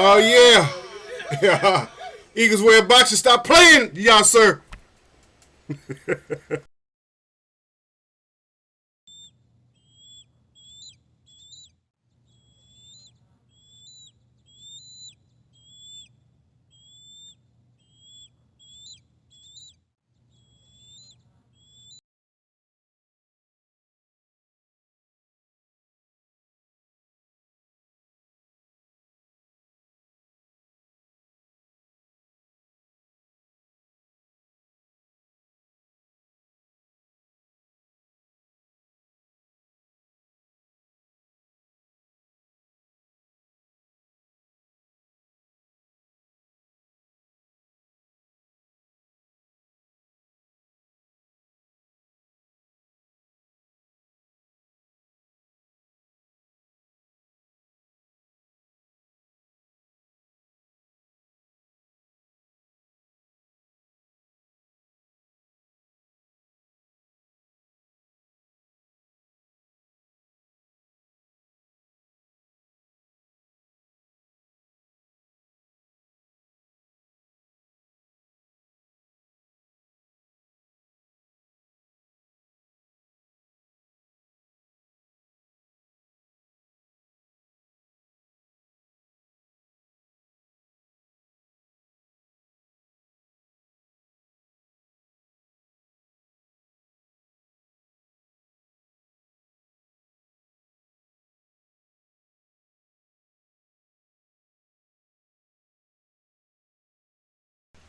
Oh yeah. Yeah. Eagles wear boxing. Stop playing, y'all, sir.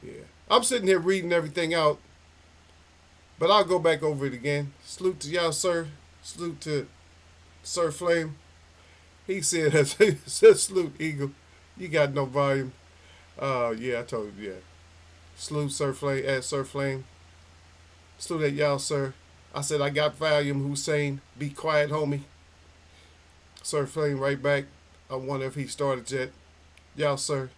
Yeah. I'm sitting here reading everything out, but I'll go back over it again. Salute to y'all, sir. Salute to Sir Flame. He said, he said, salute, Eagle. You got no volume. Yeah, I told you, yeah. Salute, Sir Flame, at Sir Flame. Salute at y'all, sir. I said, I got volume, Hussein. Be quiet, homie. Sir Flame right back. I wonder if he started yet. Y'all, sir.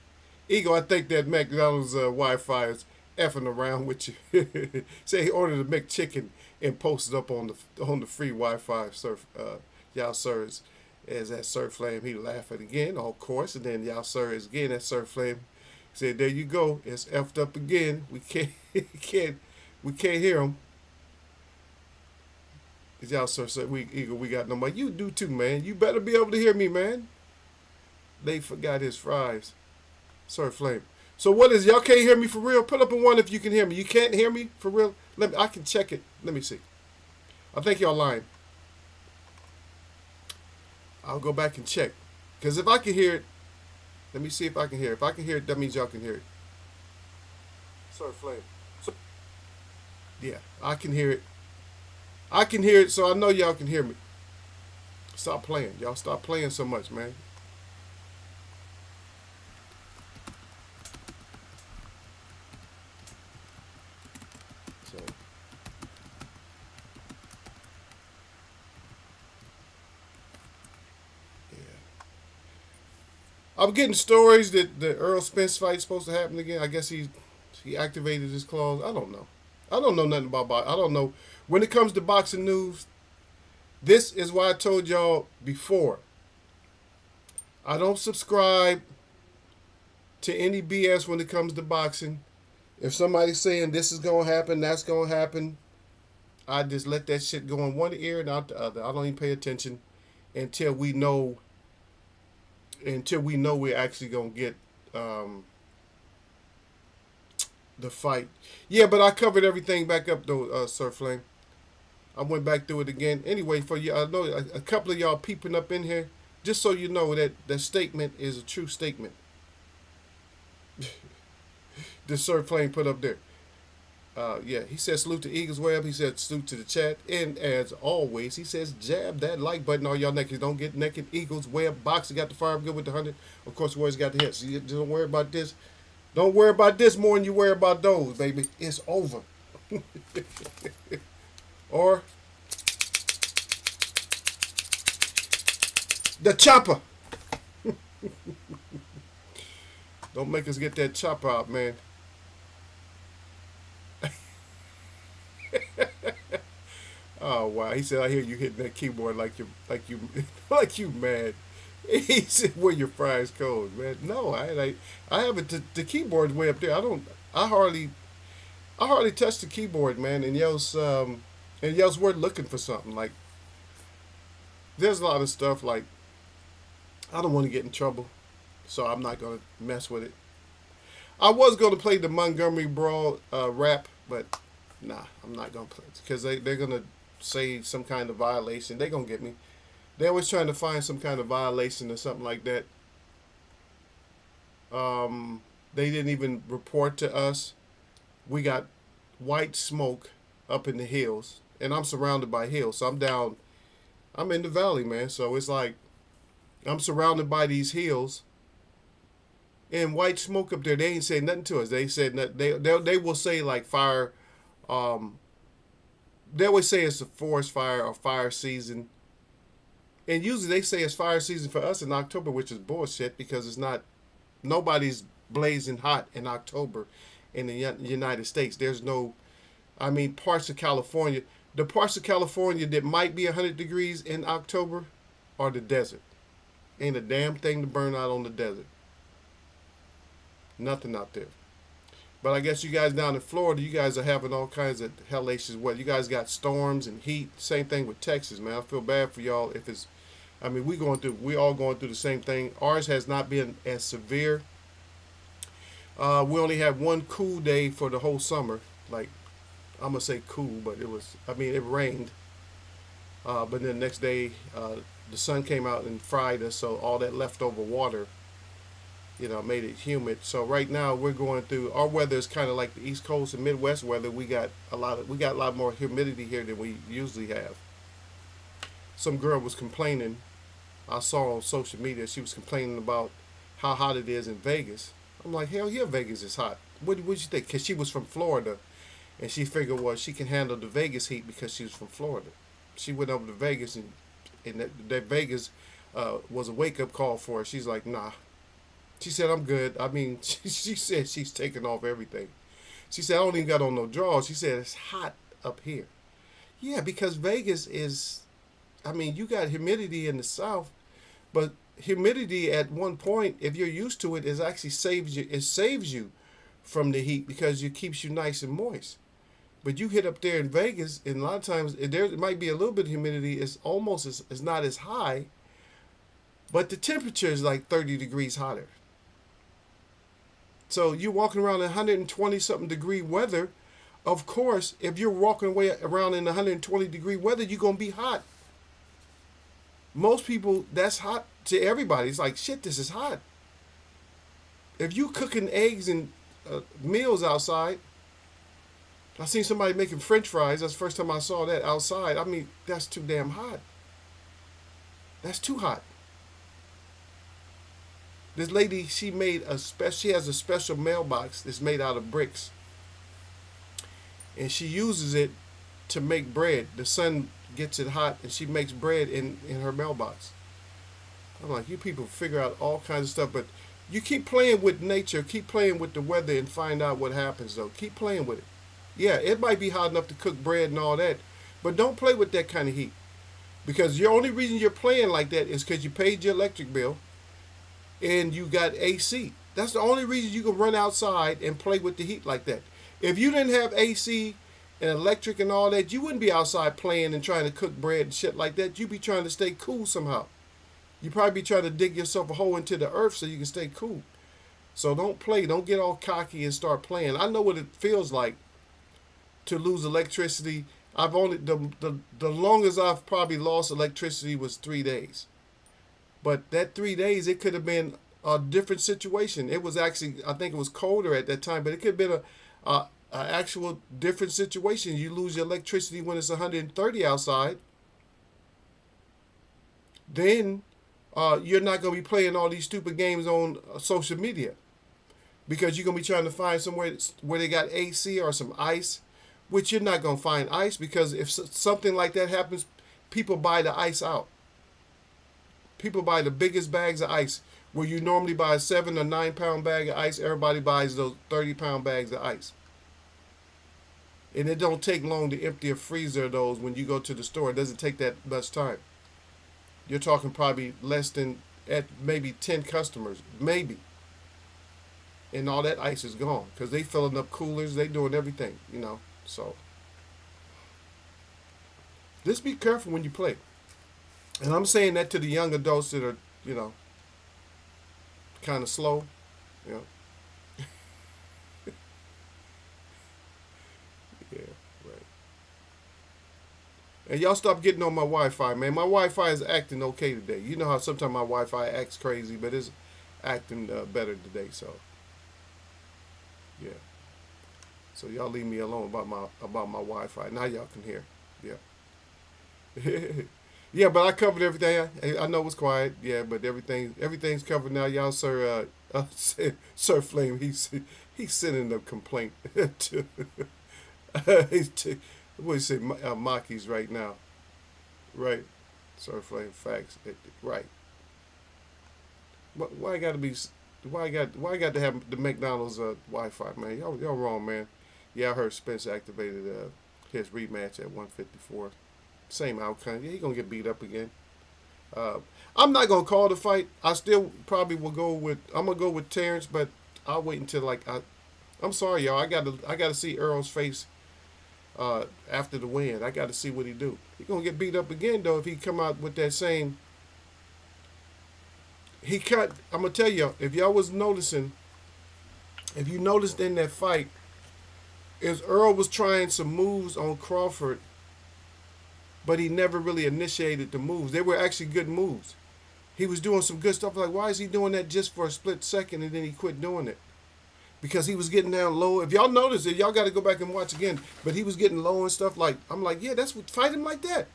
Eagle, I think that McDonald's Wi-Fi is effing around with you. Say he ordered a McChicken and posted up on the free Wi-Fi. Sir, y'all, sir, is that Sir Flame. He laughing again, of course, and then y'all, sir, is again at Sir Flame. He said, there you go. It's effed up again. We can't, we can't hear him. Y'all, sir, said we Eagle, we got no money. You do too, man. You better be able to hear me, man. They forgot his fries. Sir Flame. So what is y'all can't hear me for real? Put up a one if you can hear me. You can't hear me for real? Let me I can check it. Let me see. I think y'all lying. I'll go back and check. Because if I can hear it, let me see if I can hear it. If I can hear it, that means y'all can hear it. Sir Flame. So, yeah, I can hear it. I can hear it, so I know y'all can hear me. Stop playing. Y'all stop playing so much, man. So yeah. I'm getting stories that the Earl Spence fight's supposed to happen again. I guess he activated his clause. I don't know. I don't know nothing about boxing. I don't know. When it comes to boxing news, this is why I told y'all before. I don't subscribe to any BS when it comes to boxing. If somebody's saying this is gonna happen, that's gonna happen, I just let that shit go in one ear and out the other. I don't even pay attention until we know we're actually gonna get um, the fight. Yeah, but I covered everything back up though, Sir Flame. I went back through it again. Anyway, for you, I know a couple of y'all peeping up in here, just so you know that the statement is a true statement. The Sir Flame put up there. Yeah, he says salute to Eagles Web. He said salute to the chat. And as always, he says jab that like button. All y'all naked. Don't get naked. Eagles Web box. Got the fire good with the 100. Of course, Warriors got the hits. So you don't worry about this. Don't worry about this more than you worry about those, baby. It's over. Or the chopper. Don't make us get that chopper out, man. Oh wow! He said, "I hear you hitting that keyboard like you like you like you mad." He said, "Where your fries cold, man?" No, I have it. The keyboard's way up there. I don't. I hardly touch the keyboard, man. And yells, we're looking for something. Like there's a lot of stuff. Like I don't want to get in trouble, so I'm not gonna mess with it. I was gonna play the Montgomery Brawl rap, but nah, I'm not gonna play it because they're gonna say some kind of violation. They're gonna get me. They're always trying to find some kind of violation or something like that. They didn't even report to us. We got white smoke up in the hills, and I'm surrounded by hills. So I'm down. I'm in the valley, man. So it's like I'm surrounded by these hills and white smoke up there. They ain't said nothing to us. They said nothing. They will say like fire. Um, they always say it's a forest fire or fire season, and usually they say it's fire season for us in October, which is bullshit because it's not. Nobody's blazing hot in October in the United States. There's no. I mean, parts of California. The parts of California that might be 100 degrees in October are the desert. Ain't a damn thing to burn out on the desert. Nothing out there. But I guess you guys down in Florida, you guys are having all kinds of hellacious weather. You guys got storms and heat. Same thing with Texas, man. I feel bad for y'all if it's. I mean, we all going through the same thing. Ours has not been as severe. We only had one cool day for the whole summer. Like I'm gonna say cool, but it was. I mean, it rained. But then the next day, the sun came out and fried us. So all that leftover water, made it humid. So right now we're going through. Our weather is kind of like the East Coast and Midwest weather. We got a lot more humidity here than we usually have. Some girl was complaining. I saw on social media. She was complaining about how hot it is in Vegas. I'm like, hell yeah, Vegas is hot. What you think? Because she was from Florida, and she figured, well, she can handle the Vegas heat because she was from Florida. She went over to Vegas, and that Vegas was a wake up call for her. She's like, nah. She said, I'm good. I mean, she said she's taking off everything. She said, I don't even got on no drawers. She said, it's hot up here. Yeah, because Vegas is, I mean, you got humidity in the south, but humidity at one point, if you're used to it, is actually saves you from the heat because it keeps you nice and moist. But you hit up there in Vegas, and a lot of times there might be a little bit of humidity. It's not as high, but the temperature is like 30 degrees hotter. So you're walking around in 120 something degree weather. Of course, if you're walking around in 120 degree weather, you're gonna be hot. Most people, that's hot to everybody. It's like, shit, this is hot. If you cooking eggs and meals outside, I seen somebody making French fries. That's the first time I saw that outside. I mean, that's too damn hot. That's too hot. This lady, she has a special mailbox that's made out of bricks, and she uses it to make bread. The sun gets it hot, and she makes bread in her mailbox. I'm like, you people figure out all kinds of stuff, but you keep playing with nature, keep playing with the weather, and find out what happens. Though, keep playing with it. Yeah, it might be hot enough to cook bread and all that, but don't play with that kind of heat, because the only reason you're playing like that is because you paid your electric bill, and you got AC. That's the only reason you can run outside and play with the heat like that. If you didn't have AC and electric and all that, you wouldn't be outside playing and trying to cook bread and shit like that. You'd be trying to stay cool somehow. You'd probably be trying to dig yourself a hole into the earth so you can stay cool. So don't play. Don't get all cocky and start playing. I know what it feels like to lose electricity. The longest I've probably lost electricity was 3 days. But that 3 days, it could have been a different situation. It was actually, I think it was colder at that time, but it could have been a actual different situation. You lose your electricity when it's 130 outside. Then you're not going to be playing all these stupid games on social media, because you're going to be trying to find somewhere where they got AC or some ice, which you're not going to find ice, because if something like that happens, people buy the ice out. People buy the biggest bags of ice. Where you normally buy a 7 or 9 pound bag of ice, everybody buys those 30-pound bags of ice. And it don't take long to empty a freezer of those when you go to the store. It doesn't take that much time. You're talking probably less than at maybe 10 customers, maybe. And all that ice is gone because they filling up coolers, they doing everything, you know. So just be careful when you play. And I'm saying that to the young adults that are, you know, kind of slow, you know. Yeah, right. And y'all stop getting on my Wi-Fi, man. My Wi-Fi is acting okay today. You know how sometimes my Wi-Fi acts crazy, but it's acting better today. So, yeah. So y'all leave me alone about my Wi-Fi. Now y'all can hear. Yeah. Yeah, but I covered everything. I know it was quiet. Yeah, but everything's covered now. Y'all, sir, Sir Flame, he's sending a complaint to he's to, what do you say, Maki's right now, right? Sir Flame, facts, right? Why I got to be? Why I got to have the McDonald's Wi-Fi, man? Y'all wrong, man. Yeah, I heard Spence activated his rematch at 154. Same outcome. Yeah, he gonna get beat up again. Uh, I'm not gonna call the fight. I still probably will go with. I'm gonna go with Terrence, but I'll wait until I'm sorry, y'all. I gotta see Earl's face after the win. I gotta see what he do. He gonna get beat up again though if he come out with that same. He cut. I'm gonna tell y'all if y'all was noticing. If you noticed in that fight, is Earl was trying some moves on Crawford, but he never really initiated the moves. They were actually good moves. He was doing some good stuff. Like, why is he doing that just for a split second and then he quit doing it? Because he was getting down low. If y'all notice it, y'all got to go back and watch again. But he was getting low and stuff. Like, I'm like, yeah, that's what, fight him like that.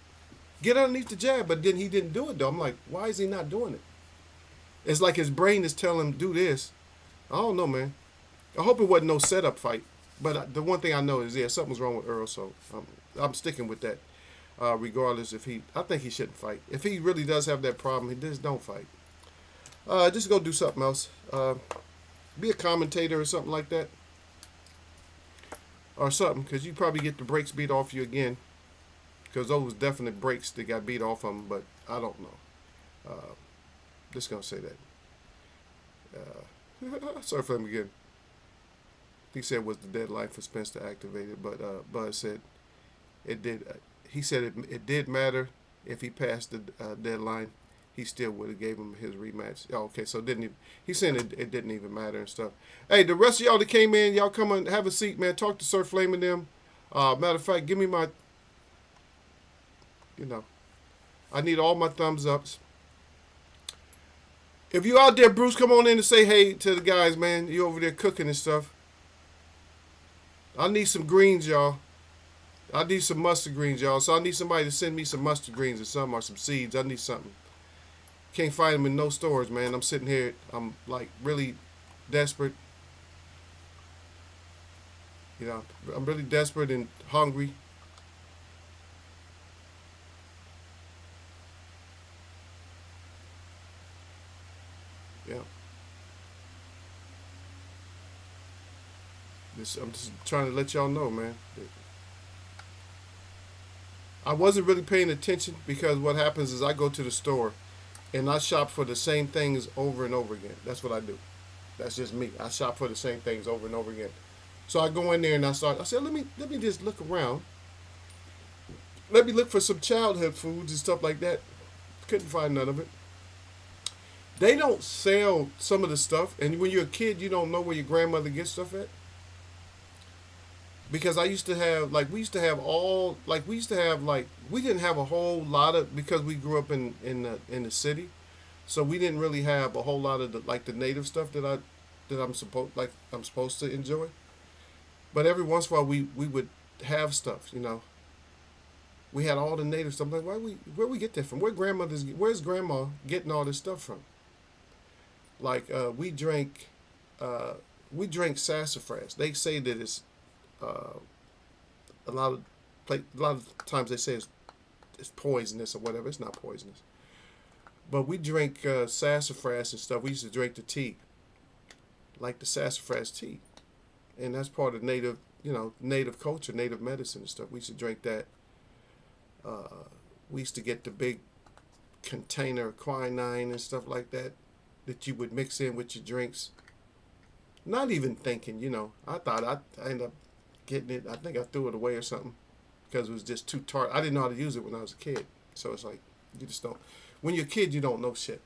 Get underneath the jab. But then he didn't do it though. I'm like, why is he not doing it? It's like his brain is telling him do this. I don't know, man. I hope it wasn't no setup fight. But the one thing I know is, yeah, something's wrong with Earl. So I'm sticking with that. Regardless if I think he shouldn't fight. If he really does have that problem, he just don't fight. Just go do something else. Be a commentator or something like that. Or something, because you probably get the brakes beat off you again. Because those was definite brakes that got beat off him, but I don't know. Just going to say that. Sorry for him again. He said it was the deadline for Spence to activate it, but Buzz said it did. He said it did matter if he passed the deadline. He still would have gave him his rematch. Oh, okay, so it didn't even, he's saying it didn't even matter and stuff. Hey, the rest of y'all that came in, y'all come and have a seat, man. Talk to Sir Flame and them. Matter of fact, give me my, I need all my thumbs ups. If you out there, Bruce, come on in and say hey to the guys, man. You over there cooking and stuff. I need some greens, y'all. I need some mustard greens, y'all. So I need somebody to send me some mustard greens or something, or some seeds. I need something. Can't find them in no stores, man. I'm sitting here. I'm like really desperate. I'm really desperate and hungry. Yeah. I'm just trying to let y'all know, man. I wasn't really paying attention because what happens is I go to the store and I shop for the same things over and over again. That's what I do. That's just me. I shop for the same things over and over again. So I go in there and I said, let me just look around. Let me look for some childhood foods and stuff like that. Couldn't find none of it. They don't sell some of the stuff, and when you're a kid, you don't know where your grandmother gets stuff at. Because I used to have, we didn't have a whole lot of, because we grew up in the city, so we didn't really have a whole lot of the native stuff that I'm supposed to enjoy. But every once in a while we would have stuff, We had all the native stuff. I'm like, where we get that from? Where's grandma getting all this stuff from? We drank sassafras. They say that it's a lot of times they say it's poisonous or whatever. It's not poisonous. But we drink sassafras and stuff. We used to drink the tea, like the sassafras tea, and that's part of native culture, native medicine and stuff. We used to drink that. We used to get the big container of quinine and stuff like that that you would mix in with your drinks. Not even thinking, I thought I ended up getting it. I think I threw it away or something because it was just too tart. I didn't know how to use it when I was a kid. So it's like, you just don't. When you're a kid, you don't know shit.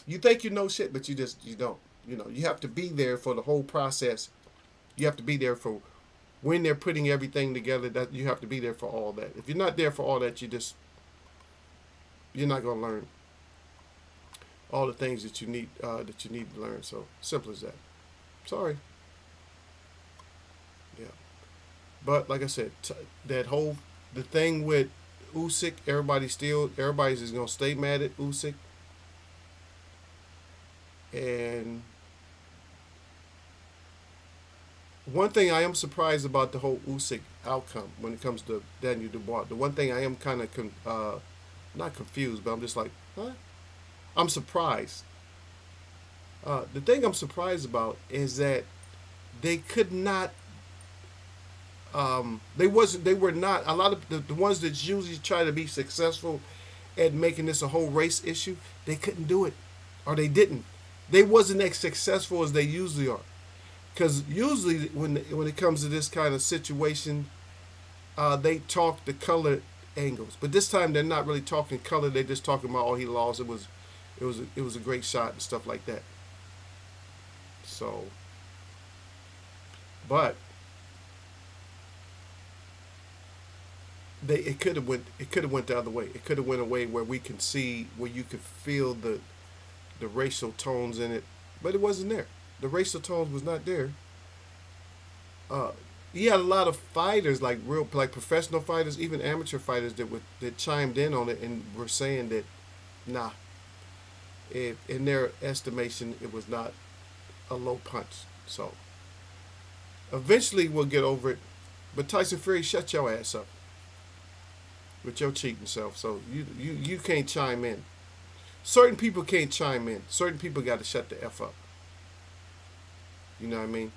You think you know shit, but you don't. You have to be there for the whole process. You have to be there for when they're putting everything together. That you have to be there for all that. If you're not there for all that, you're not gonna learn all the things that you need to learn. So simple as that. Sorry. Yeah. But like I said, the thing with Usyk, everybody's just gonna stay mad at Usyk. And one thing I am surprised about the whole Usyk outcome when it comes to Daniel Dubois. The one thing I am kind of not confused, but I'm just like, huh? I'm surprised. The thing I'm surprised about is that they could not. They were not a lot of the ones that usually try to be successful at making this a whole race issue. They couldn't do it, or they didn't. They wasn't as successful as they usually are. Because usually when it comes to this kind of situation, they talk the color angles. But this time they're not really talking color. They're just talking about, oh, he lost. It was a great shot and stuff like that. So, but it could have went the other way. It could have went away where you could feel the racial tones in it, but it wasn't there. The racial tones was not there. You had a lot of fighters, like professional fighters, even amateur fighters that chimed in on it and were saying that, nah, in their estimation, it was not a low punch. So eventually we'll get over it. But Tyson Fury, shut your ass up with your cheating self. So you can't chime in. Certain people can't chime in. Certain people got to shut the F up. You know what I mean?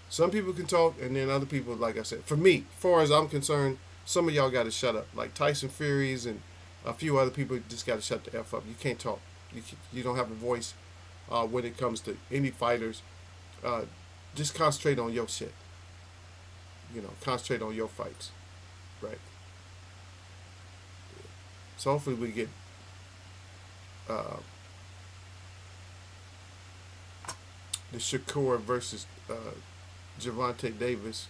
Some people can talk, and then other people, like I said, for me, as far as I'm concerned, some of y'all got to shut up. Like Tyson Fury's and a few other people just got to shut the F up. You can't talk. You don't have a voice when it comes to any fighters. Just concentrate on your shit. Concentrate on your fights. Right. So hopefully we get the Shakur versus Gervonta Davis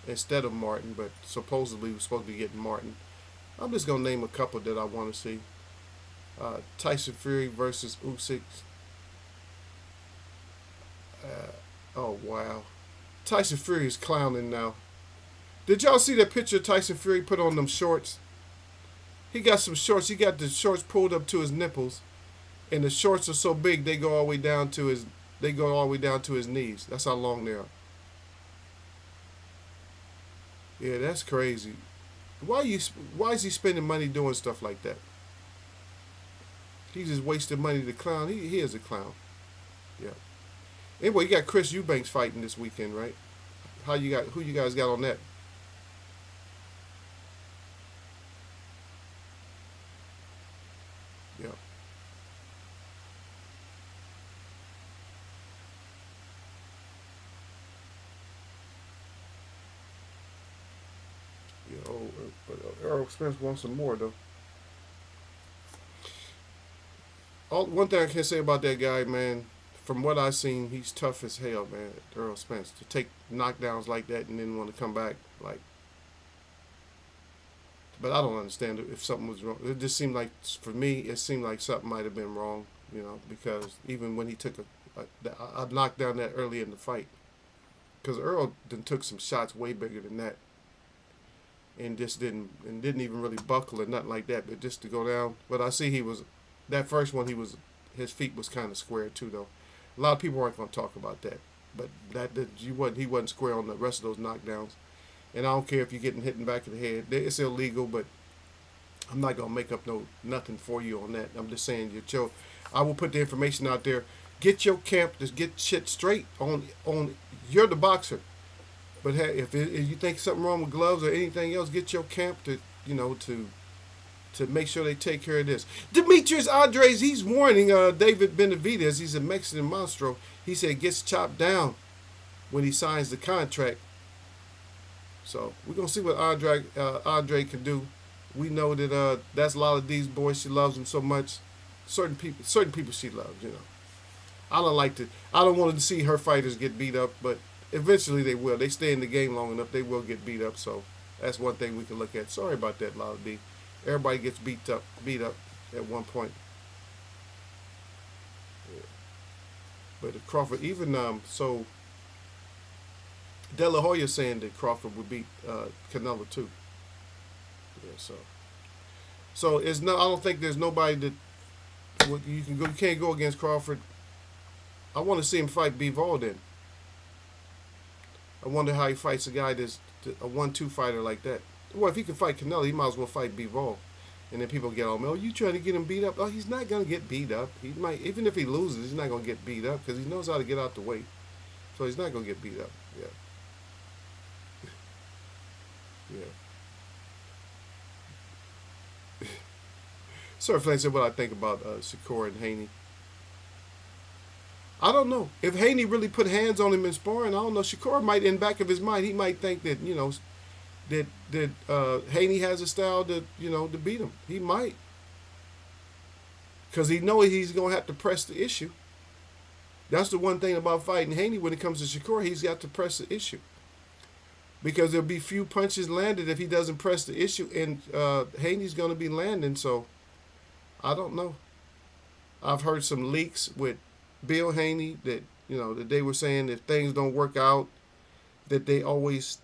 instead of Martin, but supposedly we're supposed to be getting Martin. I'm just going to name a couple that I want to see. Tyson Fury versus Usyk. Oh, wow. Tyson Fury is clowning now. Did y'all see that picture Tyson Fury put on them shorts? He got some shorts. He got the shorts pulled up to his nipples, and the shorts are so big they go all the way down to his knees. That's how long they are. Yeah, that's crazy. Why is he spending money doing stuff like that? He's just wasting money to clown. He is a clown. Yeah. Anyway, you got Chris Eubanks fighting this weekend, right? Who you guys got on that? Yeah. But Errol Spence wants some more though. One thing I can say about that guy, man, from what I've seen, he's tough as hell, man. Errol Spence, to take knockdowns like that and then want to come back, like. But I don't understand if something was wrong. It just seemed like, for me, it seemed like something might have been wrong, because even when he took a knockdown that early in the fight, because Earl took some shots way bigger than that, and just didn't even really buckle or nothing like that, but just to go down. But I see that first one, his feet was kind of square too, though. A lot of people aren't going to talk about that, but he wasn't square on the rest of those knockdowns. And I don't care if you're getting hit in the back of the head. It's illegal, but I'm not going to make up nothing for you on that. I'm just saying, I will put the information out there. Get your camp, just get shit straight on. You're the boxer. But hey, if you think something wrong with gloves or anything else, get your camp to to make sure they take care of this. Demetrius Andres, he's warning David Benavidez. He's a Mexican monstro. He said gets chopped down when he signs the contract. So we're gonna see what Andre can do. We know that that's a lot of these boys. She loves them so much. Certain people she loves. You know, I don't want to see her fighters get beat up, but eventually they will. They stay in the game long enough, they will get beat up. So that's one thing we can look at. Sorry about that, Lala D. Everybody gets beat up at one point. Yeah. But if Crawford, even so, De La Hoya saying that Crawford would beat Canelo too. Yeah, so it's no. I don't think there's nobody that you can go. You can't go against Crawford. I want to see him fight Bivol then. I wonder how he fights a guy that's a 1-2 fighter like that. Well, if he can fight Canelo, he might as well fight Bivol. And then people get on me, oh, you trying to get him beat up? Oh, he's not going to get beat up. He might, even if he loses, he's not going to get beat up because he knows how to get out the way. So he's not going to get beat up. Yeah. Yeah. Sir Flynn said what I think about Shakur and Haney. I don't know. If Haney really put hands on him in sparring, I don't know. Shakur might, in the back of his mind, he might think that, you know, that Haney has a style that, you know, to beat him. He might. Because he knows he's going to have to press the issue. That's the one thing about fighting Haney when it comes to Shakur. He's got to press the issue. Because there'll be few punches landed if he doesn't press the issue. And Haney's going to be landing. So, I don't know. I've heard some leaks with Bill Haney that, you know, that they were saying if things don't work out, that they always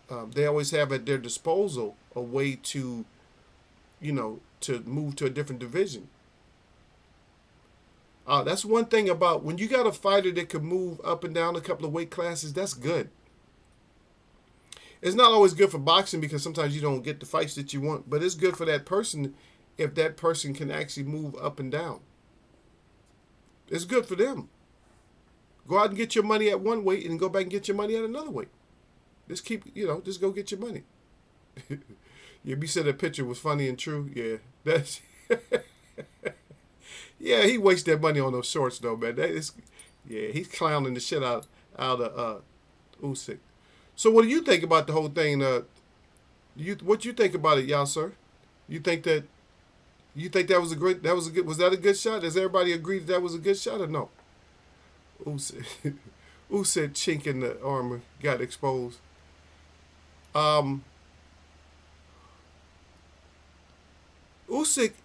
have at their disposal a way to, you know, to move to a different division. That's one thing about when you got a fighter that can move up and down a couple of weight classes, that's good. It's not always good for boxing because sometimes you don't get the fights that you want, but it's good for that person if that person can actually move up and down. It's good for them. Go out and get your money at one weight and go back and get your money at another weight. Just keep, you know, just go get your money. Yeah, you said that picture was funny and true. Yeah, that's... Yeah, he wastes that money on those shorts, though, man. That is, yeah, he's clowning the shit out of Usyk. So what do you think about the whole thing? What you think about it, y'all, sir? You think that was that a good shot? Does everybody agree that was a good shot or no? Usyk chink in the armor got exposed. Usyk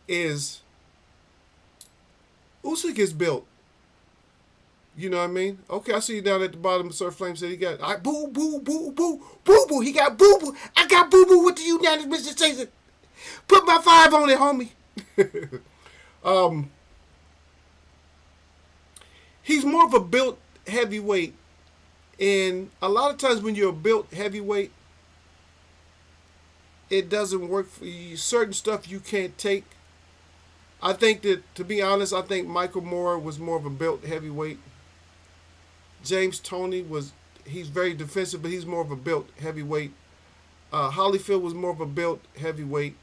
is built. You know what I mean? Okay, I see you down at the bottom. Sir Flame said he got boo boo boo boo boo boo. He got boo boo. I got boo boo with the unanimous decision. Put my 5 on it, homie. He's more of a built heavyweight, and a lot of times when you're a built heavyweight, it doesn't work for you. Certain stuff you can't take. I think that, to be honest, I think Michael Moore was more of a built heavyweight. James Toney he's very defensive, but he's more of a built heavyweight. Holyfield was more of a built heavyweight.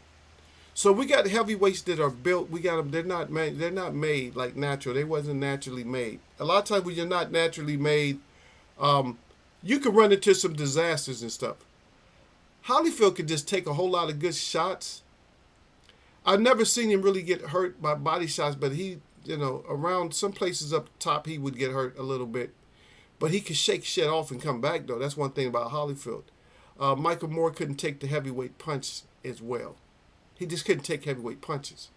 So we got heavyweights that are built. We got them. They're not made like natural. They wasn't naturally made. A lot of times when you're not naturally made, you can run into some disasters and stuff. Holyfield could just take a whole lot of good shots. I've never seen him really get hurt by body shots, but he, you know, around some places up top, he would get hurt a little bit. But he could shake shit off and come back, though. That's one thing about Holyfield. Michael Moore couldn't take the heavyweight punch as well. He just couldn't take heavyweight punches.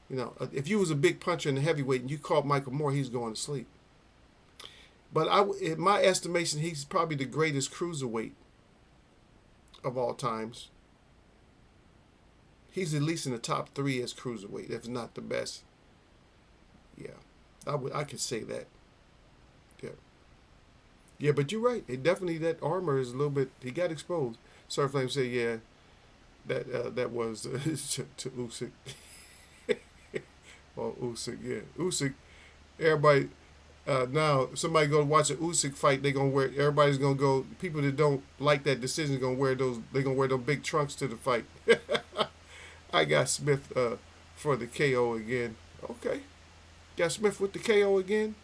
You know, if you was a big puncher in the heavyweight and you caught Michael Moore, he's going to sleep. But in my estimation, he's probably the greatest cruiserweight of all times. He's at least in the top 3 as cruiserweight, if not the best. Yeah, I could say that. Yeah. Yeah, but you're right. It definitely, that armor is a little bit, he got exposed. Sir Flame said, yeah, that was to Usyk. Oh, Usyk, yeah. Usyk, everybody, now, if somebody go watch an Usyk fight, everybody's going to go, people that don't like that decision going to wear those, they're going to wear those big trunks to the fight. I got Smith for the KO again. Okay. Got Smith with the KO again.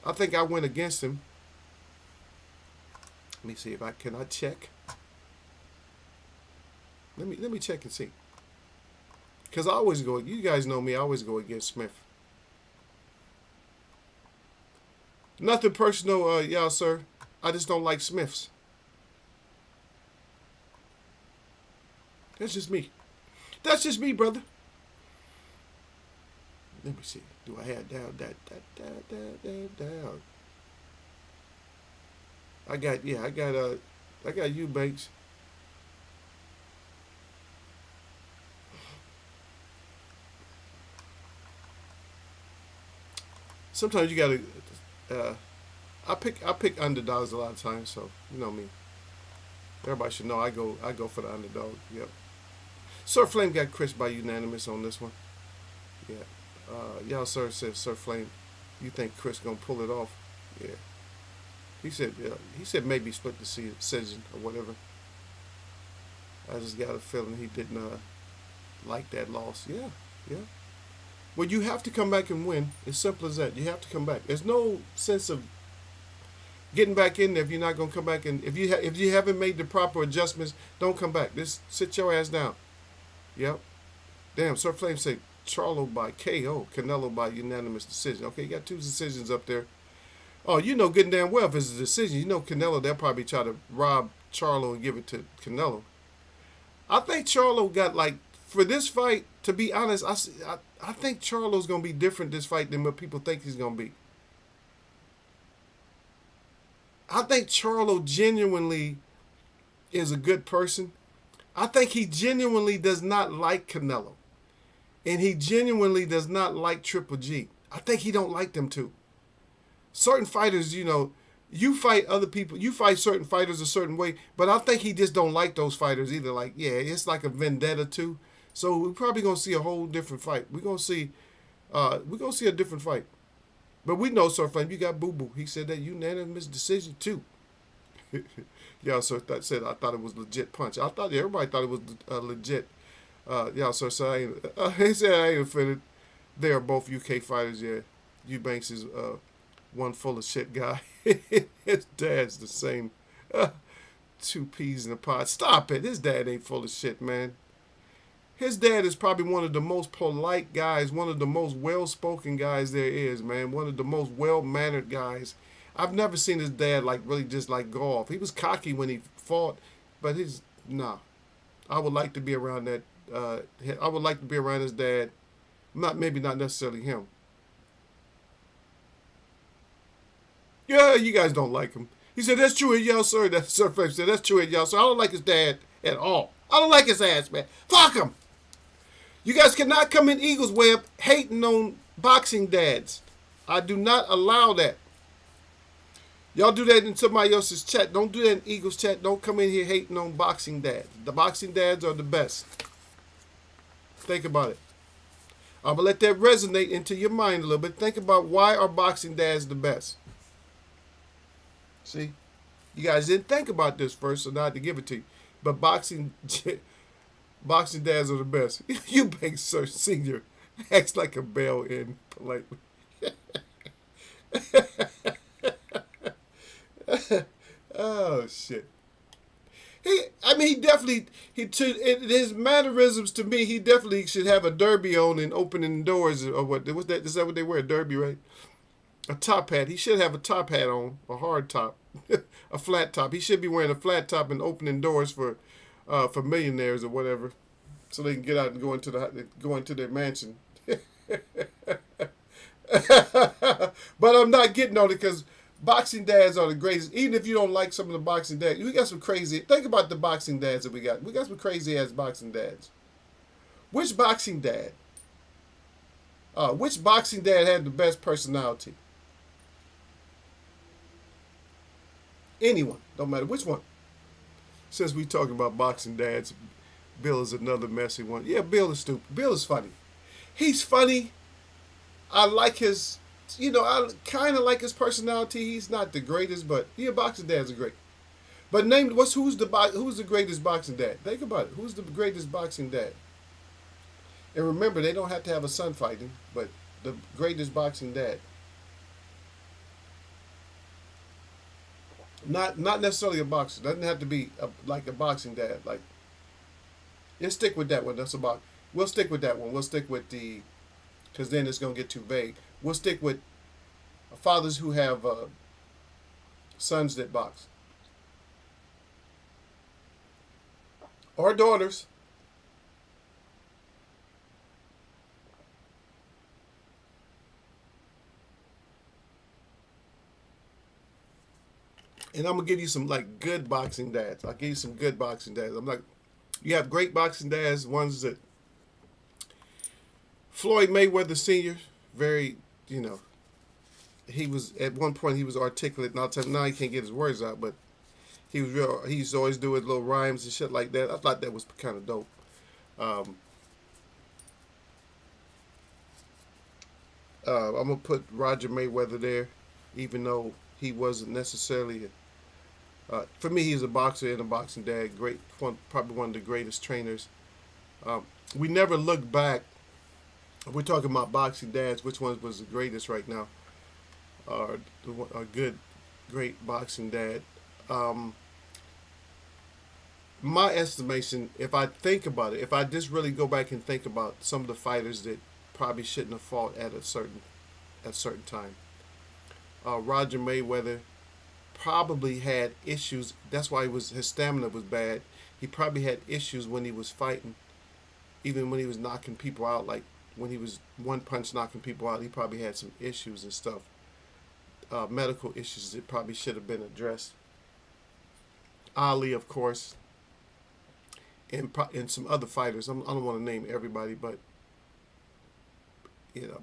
I think I went against him. Let me see if I can I check. Let me check and see. Because I always go, you guys know me, I always go against Smith. Nothing personal, y'all, sir. I just don't like Smiths. That's just me. That's just me, brother. Let me see. Do I have down? I got Eubanks. Sometimes you gotta. I pick underdogs a lot of times, so you know me. Everybody should know I go for the underdog. Yep. Sir Flame got Chris by unanimous on this one. Yeah. Y'all sir said Sir Flame, you think Chris gonna pull it off? Yeah. He said maybe split the decision or whatever. I just got a feeling he didn't like that loss. Yeah, yeah. Well, you have to come back and win. As simple as that. You have to come back. There's no sense of getting back in there if you're not gonna come back, and if you haven't made the proper adjustments, don't come back. Just sit your ass down. Yep. Damn. Sir Flame said Charlo by KO, Canelo by unanimous decision. Okay, you got 2 decisions up there. Oh, you know good and damn well if it's a decision. You know Canelo, they'll probably try to rob Charlo and give it to Canelo. I think Charlo got, like, for this fight, to be honest, I think Charlo's going to be different this fight than what people think he's going to be. I think Charlo genuinely is a good person. I think he genuinely does not like Canelo. And he genuinely does not like Triple G. I think he don't like them too. Certain fighters, you know, you fight other people, you fight certain fighters a certain way, but I think he just don't like those fighters either. Like, yeah, it's like a vendetta too. So we're probably gonna see a whole different fight. We're gonna see a different fight. But we know, Sir Flame, you got Boo Boo. He said that unanimous decision too. Yeah, sir, that said I thought it was legit punch. I thought everybody thought it was legit. Yeah, sir, so he said I ain't offended. They are both UK fighters. Yeah, Eubanks is one full of shit guy. His dad's the same. 2 peas in a pod. Stop it. His dad ain't full of shit, man. His dad is probably one of the most polite guys, one of the most well-spoken guys there is, man. One of the most well-mannered guys. I've never seen his dad like really just like go off. He was cocky when he fought, but nah. I would like to be around that. I would like to be around his dad. Maybe not necessarily him. Yeah, you guys don't like him. He said, that's true at y'all, sir. That's Sir Flame said, that's true at y'all, sir. I don't like his dad at all. I don't like his ass, man. Fuck him. You guys cannot come in Eagles Web hating on boxing dads. I do not allow that. Y'all do that in somebody else's chat. Don't do that in Eagles chat. Don't come in here hating on boxing dads. The boxing dads are the best. Think about it. I'm going to let that resonate into your mind a little bit. Think about why are boxing dads the best. See? You guys didn't think about this first, so now I have to give it to you. But boxing dads are the best. You big Sir Senior acts like a bell in politely. Oh shit. He definitely his mannerisms to me, he definitely should have a derby on and opening doors or what was that? Is that what they wear? A derby, right? A top hat. He should have a top hat on, a hard top, a flat top. He should be wearing a flat top and opening doors for millionaires or whatever, so they can get out and go into their mansion. But I'm not getting on it because boxing dads are the greatest. Even if you don't like some of the boxing dads, we got some crazy. Think about the boxing dads that we got. We got some crazy ass boxing dads. Which boxing dad? Which boxing dad had the best personality? Anyone, don't matter which one. Since we talking about boxing dads, Bill is another messy one. Yeah, Bill is stupid. Bill is funny. He's funny. I like his, I kind of like his personality. He's not the greatest, but boxing dads are great. But who's the greatest boxing dad? Think about it. Who's the greatest boxing dad? And remember, they don't have to have a son fighting, but the greatest boxing dad. Not necessarily a boxer. Doesn't have to be like a boxing dad. Like, let's stick with that one. That's about. We'll stick with that one. We'll stick with the, because then it's gonna get too vague. We'll stick with fathers who have sons that box or daughters. And I'm gonna give you some like good boxing dads. I'll give you some good boxing dads. I'm like, you have great boxing dads. Ones that Floyd Mayweather Sr. Very, you know, he was at one point he was articulate. And I'll tell you now he can't get his words out, but he was real. He used to always do his little rhymes and shit like that. I thought that was kind of dope. Um, I'm gonna put Roger Mayweather there, even though he wasn't necessarily. For me, he's a boxer and a boxing dad. Great, probably one of the greatest trainers. Um, we never look back. We're talking about boxing dads. Which one was the greatest right now? A good, great boxing dad. Um, my estimation, if I think about it, if I just really go back and think about some of the fighters that probably shouldn't have fought at a certain time. Roger Mayweather probably had issues. That's why his stamina was bad. He probably had issues when he was fighting, even when he was knocking people out. Like when he was one punch knocking people out, he probably had some issues and stuff. Medical issues that probably should have been addressed. Ali, of course, and some other fighters. I don't want to name everybody, but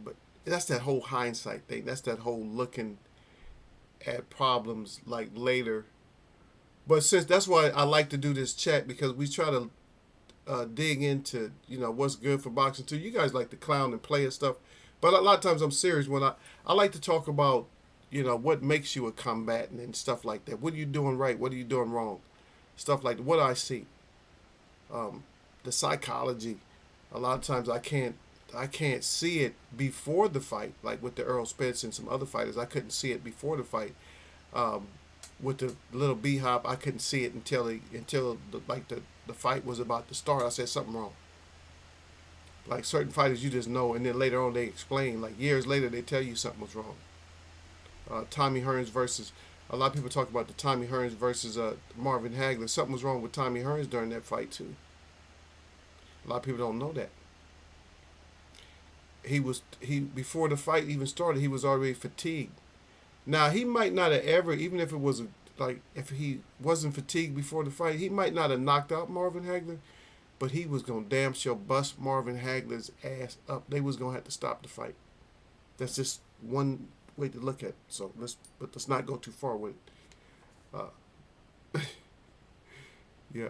but that's that whole hindsight thing. That's that whole looking at problems like later. But since that's why I like to do this chat, because we try to dig into what's good for boxing too. You guys like to clown and play and stuff, but a lot of times I'm serious when I like to talk about what makes you a combatant and stuff like that. What are you doing right? What are you doing wrong? Stuff like that. What I see, the psychology. A lot of times I can't see it before the fight, like with the Earl Spence and some other fighters. I couldn't see it before the fight. With the little B-Hop, I couldn't see it until the fight was about to start. I said something wrong. Like certain fighters, you just know, and then later on they explain. Like years later, they tell you something was wrong. Tommy Hearns versus, a lot of people talk about the Tommy Hearns versus Marvin Hagler. Something was wrong with Tommy Hearns during that fight too. A lot of people don't know that. He before the fight even started, he was already fatigued. Now he might not have ever, even if it was if he wasn't fatigued before the fight, he might not have knocked out Marvin Hagler, but he was gonna damn sure bust Marvin Hagler's ass up. They was gonna have to stop the fight. That's just one way to look at it. So let's not go too far with it. Yeah.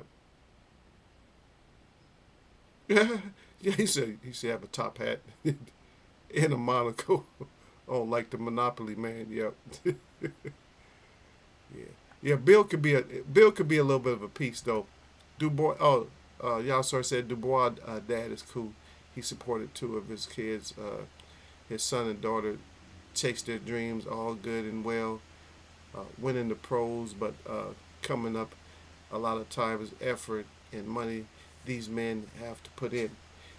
Yeah, he said have a top hat and a monocle. Oh, like the Monopoly man. Yep. Yeah. Yeah. Bill could be a little bit of a piece though. Dubois. Oh, y'all said Dubois dad is cool. He supported two of his kids. His son and daughter chased their dreams, all good and well. Winning the pros, but coming up a lot of times effort and money these men have to put in.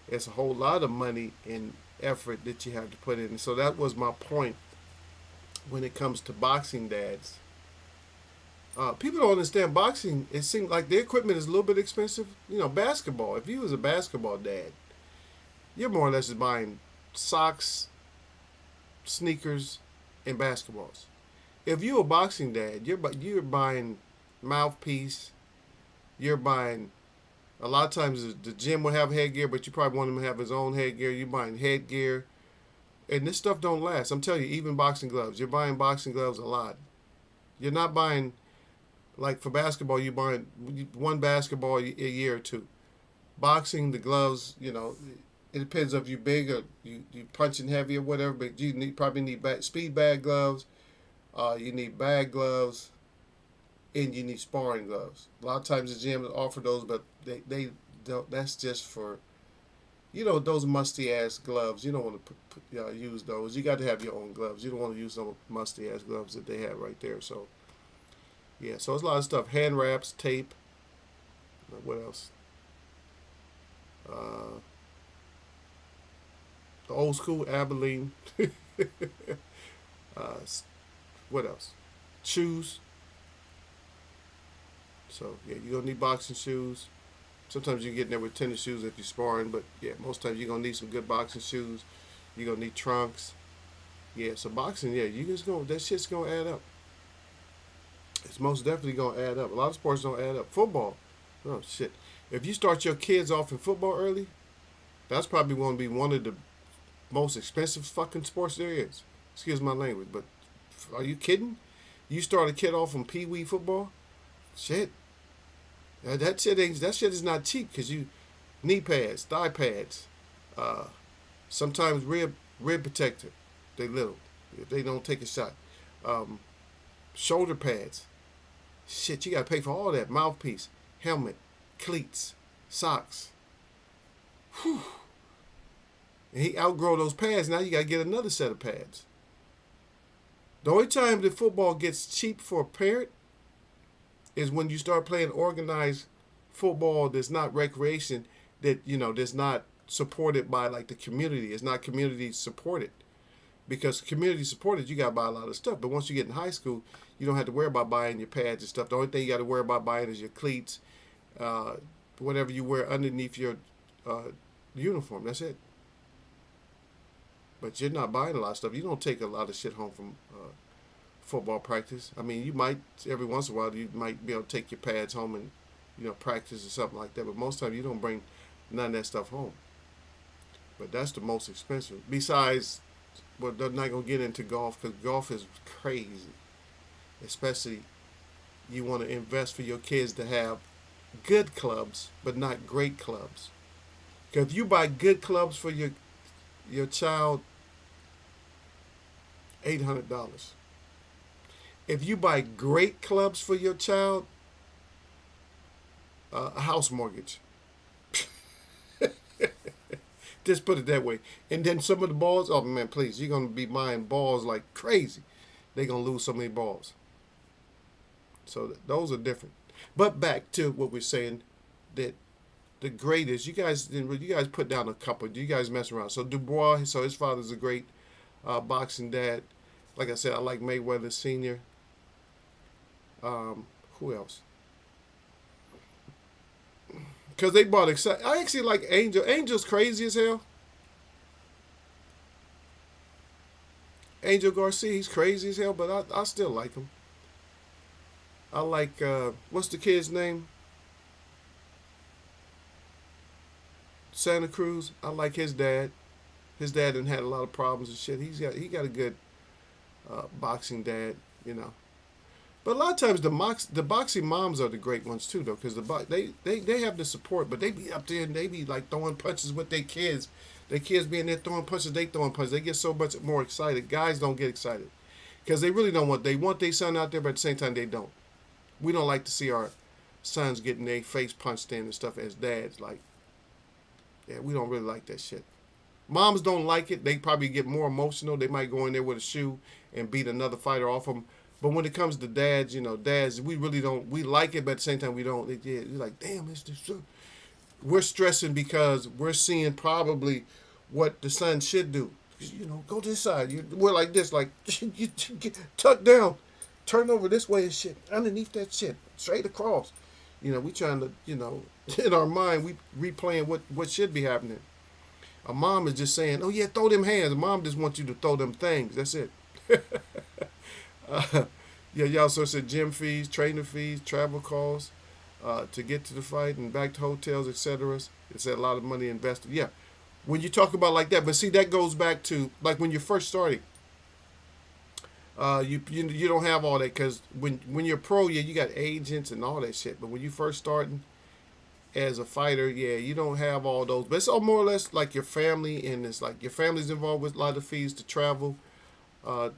It's a whole lot of money and effort that you have to put in. So that was my point when it comes to boxing dads. People don't understand boxing. It seems like the equipment is a little bit expensive. Basketball. If you was a basketball dad, you're more or less just buying socks, sneakers, and basketballs. If you're a boxing dad, you're buying mouthpiece. You're buying. A lot of times the gym will have headgear, but you probably want him to have his own headgear. You're buying headgear. And this stuff don't last. I'm telling you, even boxing gloves. You're buying boxing gloves a lot. You're not buying, like for basketball, you're buying one basketball a year or two. Boxing, the gloves, it depends if you're big or you punching heavy or whatever, but you probably need speed bag gloves. You need bag gloves. and you need sparring gloves. A lot of times the gyms offer those, but they don't. That's just for those musty ass gloves. You don't want to use those. You got to have your own gloves. You don't want to use some musty ass gloves that they have right there. So yeah, so it's a lot of stuff. Hand wraps, tape. What else? Uh, the old school Abilene. uh, what else? Shoes. So yeah, you're gonna need boxing shoes. Sometimes you get in there with tennis shoes if you're sparring, but yeah, most times you're gonna need some good boxing shoes. You're gonna need trunks. Yeah, so boxing, yeah, you just gonna that shit's gonna add up. It's most definitely gonna add up. A lot of sports don't add up. Football, oh shit. If you start your kids off in football early, that's probably gonna be one of the most expensive fucking sports there is. Excuse my language, but are you kidding? You start a kid off in pee wee football? Shit. That shit is not cheap because you knee pads, thigh pads, uh, sometimes rib protector. They little if they don't take a shot. Um, Shoulder pads. Shit, you gotta pay for all that. Mouthpiece, helmet, cleats, socks. Whew. And he outgrow those pads. Now you gotta get another set of pads. The only time that football gets cheap for a parent is when you start playing organized football that's not recreation, that's not supported by like the community. It's not community supported. Because community supported, you got to buy a lot of stuff. But once you get in high school, you don't have to worry about buying your pads and stuff. The only thing you got to worry about buying is your cleats, whatever you wear underneath your uniform. That's it. But you're not buying a lot of stuff. You don't take a lot of shit home from football practice. I mean, you might every once in a while you might be able to take your pads home and practice or something like that. But most of the time you don't bring none of that stuff home. But that's the most expensive. Besides, well, they're not gonna get into golf because golf is crazy. Especially, you want to invest for your kids to have good clubs, but not great clubs. Because if you buy good clubs for your child, $800. If you buy great clubs for your child, a house mortgage. Just put it that way. And then some of the balls, oh man, please, you're going to be buying balls like crazy. They're going to lose so many balls. So those are different. But back to what we're saying, that the greatest, you guys put down a couple. You guys mess around. So Dubois, so his father's a great boxing dad. Like I said, I like Mayweather Sr. Who else? Because they bought I actually like Angel. Angel's crazy as hell. Angel Garcia, he's crazy as hell, but I still like him. I like, what's the kid's name? Santa Cruz. I like his dad. His dad done had a lot of problems and shit. He got a good boxing dad, But a lot of times the boxing moms are the great ones too, though, because they have the support, but they be up there and they be like throwing punches with their kids. Their kids being there throwing punches, they throwing punches. They get so much more excited. Guys don't get excited because they really don't want. They want their son out there, but at the same time they don't. We don't like to see our sons getting their face punched in and stuff as dads. Like, yeah, we don't really like that shit. Moms don't like it. They probably get more emotional. They might go in there with a shoe and beat another fighter off them. But when it comes to dads, dads, we really don't. We like it, but at the same time, we don't. You're like, damn, it's this. We're stressing because we're seeing probably what the son should do. Go to this side. We're like this, like you tuck down, turn over this way and shit, underneath that shit, straight across. We trying to, in our mind, we replaying what should be happening. A mom is just saying, oh yeah, throw them hands. A mom just wants you to throw them things. That's it. Yeah, y'all also said gym fees, trainer fees, travel costs to get to the fight and back to hotels, etc. It's a lot of money invested. Yeah, when you talk about like that, but see that goes back to like when you're first starting. You don't have all that because when you're pro, yeah, you got agents and all that shit. But when you first starting as a fighter, yeah, you don't have all those. But it's all more or less like your family, and it's like your family's involved with a lot of fees to travel.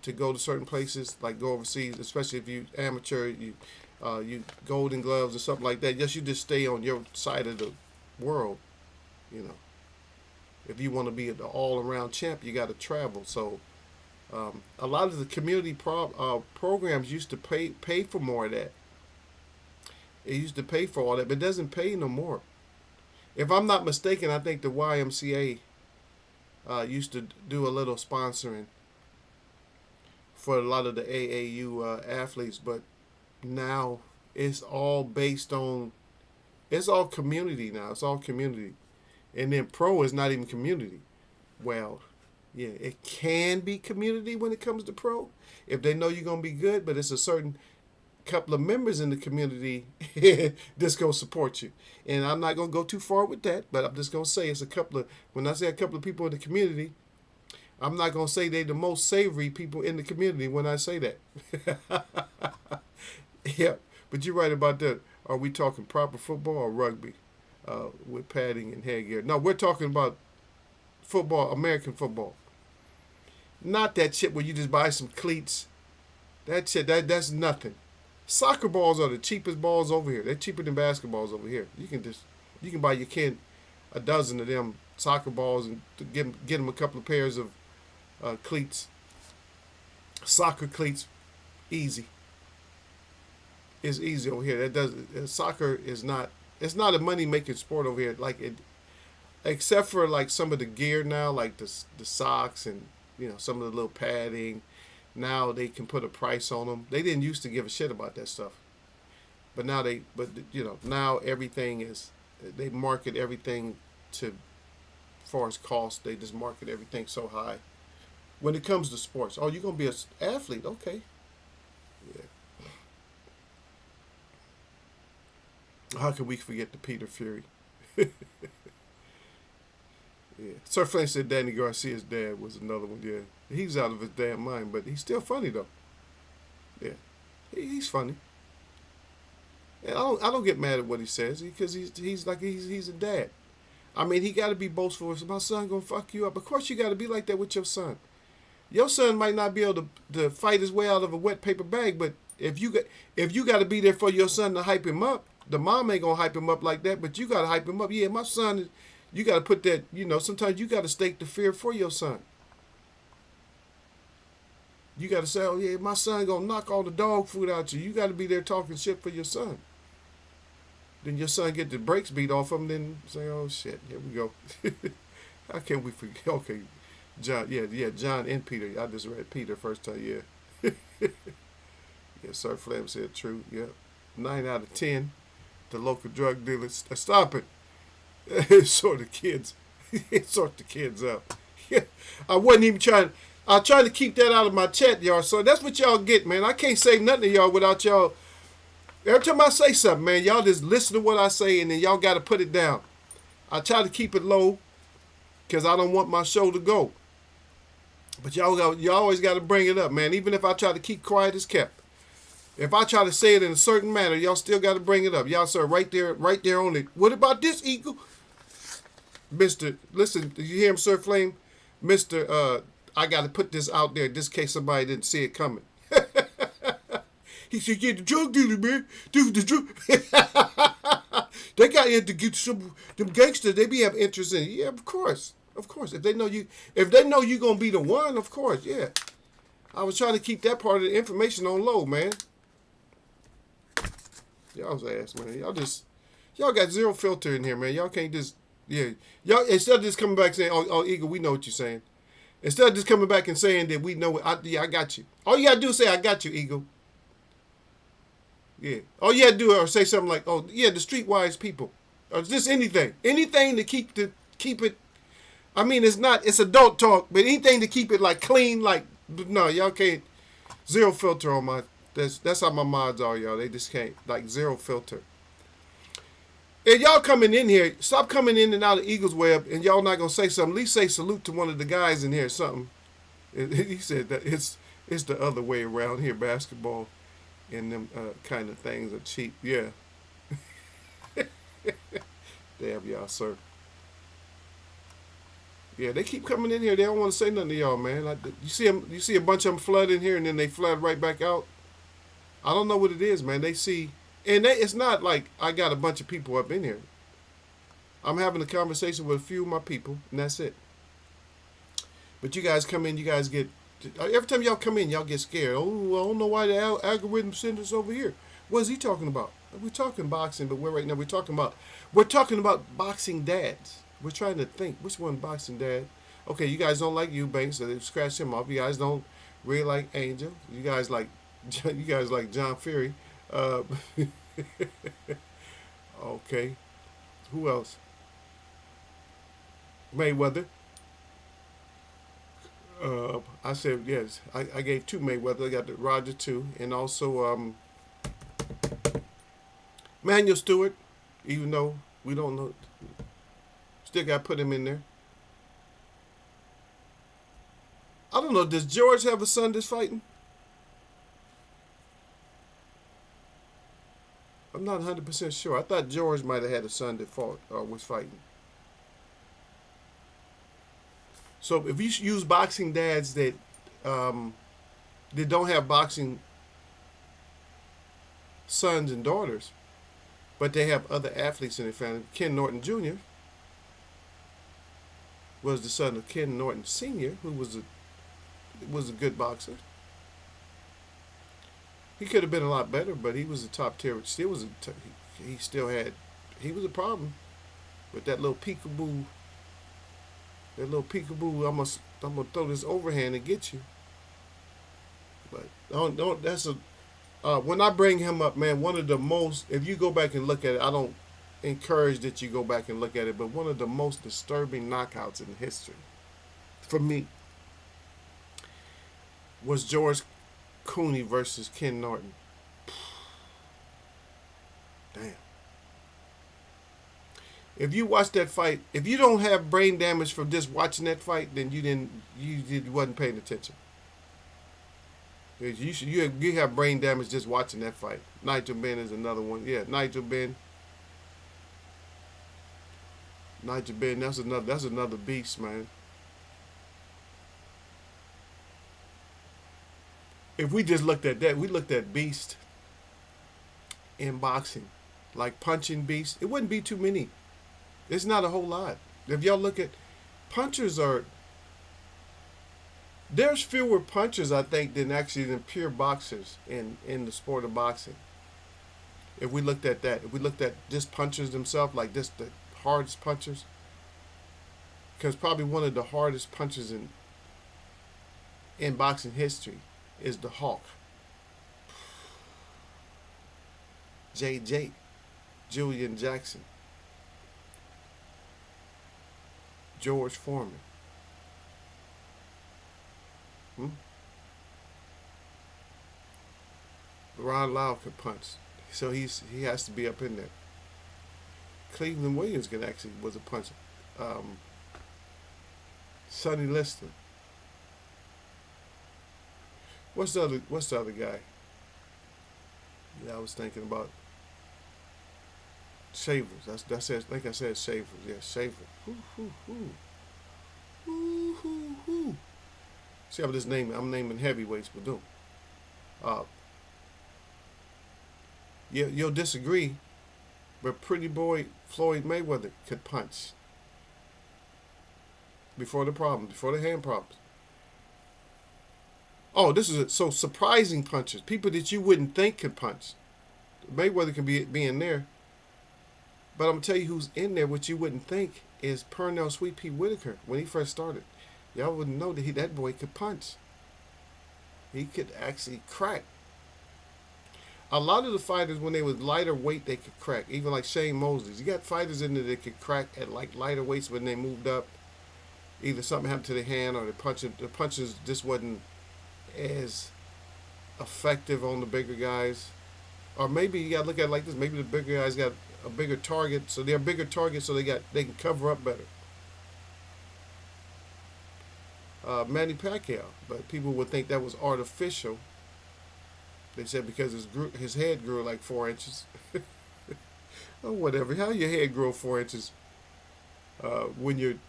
To go to certain places, like go overseas, especially if you amateur, you Golden Gloves or something like that. Yes, you just stay on your side of the world. You know, if you want to be an all-around champ, you got to travel. So a lot of the community programs used to pay for more of that. It used to pay for all that, but it doesn't pay no more. If I'm not mistaken, I think the YMCA used to do a little sponsoring for a lot of the AAU athletes, but now it's all based on, it's all community now. It's all community. And then pro is not even community. Well, yeah, it can be community when it comes to pro if they know you're going to be good, but it's a certain couple of members in the community that's going to support you. And I'm not going to go too far with that, but I'm just going to say it's a couple of, when I say a couple of people in the community, I'm not going to say they're the most savory people in the community when I say that. Yeah, but you're right about that. Are we talking proper football or rugby with padding and headgear? No, we're talking about football, American football. Not that shit where you just buy some cleats. That shit, that's nothing. Soccer balls are the cheapest balls over here. They're cheaper than basketballs over here. You can buy your kid a dozen of them soccer balls and get them a couple of pairs of cleats. Soccer cleats, easy. It's easy over here. Soccer is not. It's not a money making sport over here. Like it, except for like some of the gear now, like the socks and some of the little padding. Now they can put a price on them. They didn't used to give a shit about that stuff, but now now everything is. They market everything to, as far as cost. They just market everything so high. When it comes to sports, oh, you're gonna be an athlete, okay? Yeah. How can we forget the Peter Fury? Yeah. Sir Flynn said Danny Garcia's dad was another one. Yeah, he's out of his damn mind, but he's still funny though. Yeah, he's funny. And I don't get mad at what he says because he's a dad. I mean, he got to be boastful. My son gonna fuck you up. Of course, you got to be like that with your son. Your son might not be able to fight his way out of a wet paper bag, but if you got to be there for your son to hype him up, the mom ain't gonna hype him up like that. But you got to hype him up. Yeah, my son. You got to put that. Sometimes you got to stake the fear for your son. You got to say, oh yeah, my son gonna knock all the dog food out you. You got to be there talking shit for your son. Then your son get the brakes beat off him. Then say, oh shit, here we go. How can we forget? Okay, John. Yeah, John and Peter. I just read Peter first time. Yeah. Yeah, Sir Flam said true. Yeah, 9 out of 10. The local drug dealers. Stop it. Sort the kids. Sort the kids up. Yeah, I wasn't even trying. I tried to keep that out of my chat, y'all. So that's what y'all get, man. I can't say nothing to y'all without y'all. Every time I say something, man, y'all just listen to what I say and then y'all got to put it down. I try to keep it low because I don't want my show to go. But y'all always got to bring it up, man. Even if I try to keep quiet, it's kept. If I try to say it in a certain manner, y'all still got to bring it up. Y'all, sir, right there on it. What about this, Eagle? Mr. Listen, did you hear him, Sir Flame? Mr. I got to put this out there just in case somebody didn't see it coming. He said, yeah, the drug dealer, man. Dude, the drug. They got in to get some, them gangsters, they be have interest in it. Yeah, of course. Of course. If they know you going to be the one, of course, yeah. I was trying to keep that part of the information on low, man. Y'all's ass, man. Y'all got zero filter in here, man. Y'all can't just, yeah. Y'all, instead of just coming back saying, oh, Eagle, we know what you're saying. Instead of just coming back and saying that we know, I got you. All you got to do is say, I got you, Eagle. Yeah. All you got to do is say something like, oh, yeah, the streetwise people. Or just anything. Anything to keep it. I mean, it's adult talk, but anything to keep it like clean, like, no, y'all can't. Zero filter on my, that's how my mods are, y'all. They just can't, like, zero filter. And y'all coming in here, stop coming in and out of Eagles Web, and y'all not going to say something. At least say salute to one of the guys in here or something. He said that it's the other way around here, basketball and them kind of things are cheap. Yeah. Damn y'all, sir. Yeah, they keep coming in here. They don't want to say nothing to y'all, man. You see a bunch of them flood in here, and then they flood right back out. I don't know what it is, man. They see, and it's not like I got a bunch of people up in here. I'm having a conversation with a few of my people, and that's it. But you guys come in, you guys get, every time y'all come in, y'all get scared. Oh, I don't know why the algorithm sent us over here. What is he talking about? We're talking boxing, but we're talking about boxing dads. We're trying to think which one boxing dad. Okay, you guys don't like Eubanks, so they scratch him off. You guys don't really like Angel. You guys like John Fury. Uh, okay, who else? Mayweather. I said yes. I gave two Mayweather. I got the Roger two, and also Manuel Stewart. Even though we don't know, still got to put him in there. I don't know. Does George have a son that's fighting? I'm not 100% sure. I thought George might have had a son that fought or was fighting. So if you use boxing dads that don't have boxing sons and daughters, but they have other athletes in their family. Ken Norton Jr. was the son of Ken Norton Sr., who was a good boxer. He could have been a lot better, but he was a top tier. He was a problem with that little peekaboo. I'm gonna throw this overhand and get you. But don't. When I bring him up, man, one of the most. If you go back and look at it, I don't encourage that you go back and look at it, but one of the most disturbing knockouts in history, for me, was George Cooney versus Ken Norton. Damn. If you watch that fight, if you don't have brain damage from just watching that fight, then you wasn't paying attention. You have brain damage just watching that fight. Nigel Benn is another one. Yeah, Nigel Benn. That's another beast, man. If we just looked at that, we looked at beast in boxing, like punching beast. It wouldn't be too many. It's not a whole lot. If y'all look at there's fewer punchers, I think, than pure boxers in the sport of boxing. If we looked at that, if we looked at just punchers themselves, like just the hardest punchers, because probably one of the hardest punchers in boxing history is the Hawk, J.J. Julian Jackson, George Foreman. Ron Lau could punch, so he has to be up in there. Cleveland Williams was a puncher. Sonny Liston. What's the other guy? Yeah, I was thinking about Shavers. That's it. Like I said, Shavers. Yeah, Shavers. See, I'm naming heavyweights, but do. You'll disagree, but Pretty Boy Floyd Mayweather could punch before the hand problems. Oh, this is so surprising punches. People that you wouldn't think could punch. Mayweather can be in there. But I'm going to tell you who's in there, what you wouldn't think, is Pernell Sweet Pea Whitaker. When he first started, y'all wouldn't know that boy could punch. He could actually crack. A lot of the fighters, when they was lighter weight, they could crack. Even like Shane Mosley. You got fighters in there that could crack at like lighter weights when they moved up. Either something happened to their hand or the punches just wasn't as effective on the bigger guys. Or maybe you got to look at it like this. Maybe the bigger guys got a bigger target, so they're bigger targets, so they can cover up better. Manny Pacquiao, but people would think that was artificial. They said because his head grew like 4 inches. Oh, whatever. How your head grow 4 inches when you're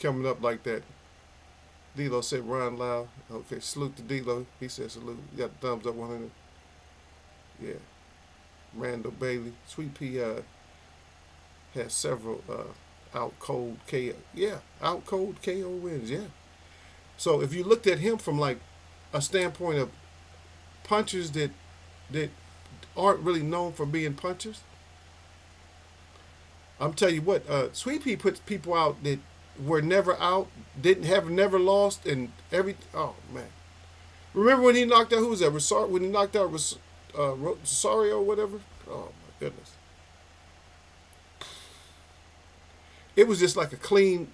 coming up like that? D'Lo said Ron Lau. Okay, salute to D'Lo. He said salute. You got the thumbs up 100. Yeah, Randall Bailey. Sweet Pea has several out cold KO. Yeah, out cold KO wins. Yeah. So if you looked at him from like a standpoint of punchers that aren't really known for being punchers, I'm telling you what, Sweet Pea puts people out that were never out, didn't have never lost, and every. Oh man, remember when he knocked out who was that? When he knocked out Rosario or whatever. Oh my goodness, it was just like a clean.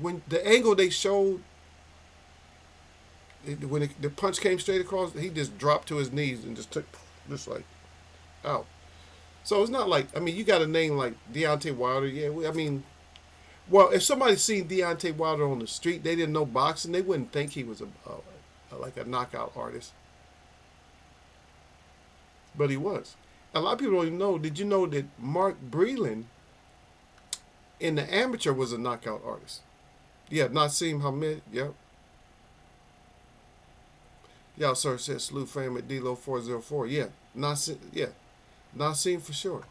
When the angle they showed, the punch came straight across, he just dropped to his knees and just took, just like, out. So it's not like, I mean, you got a name like Deontay Wilder. Yeah, I mean, well, if somebody seen Deontay Wilder on the street, they didn't know boxing, they wouldn't think he was like a knockout artist. But he was. A lot of people don't even know. Did you know that Mark Breland in the amateur was a knockout artist? Yeah, Nassim Hamed. Yep. Y'all, sir, said salute fam at D-Lo 404. Yeah, Nassim. Yeah, Nassim for sure.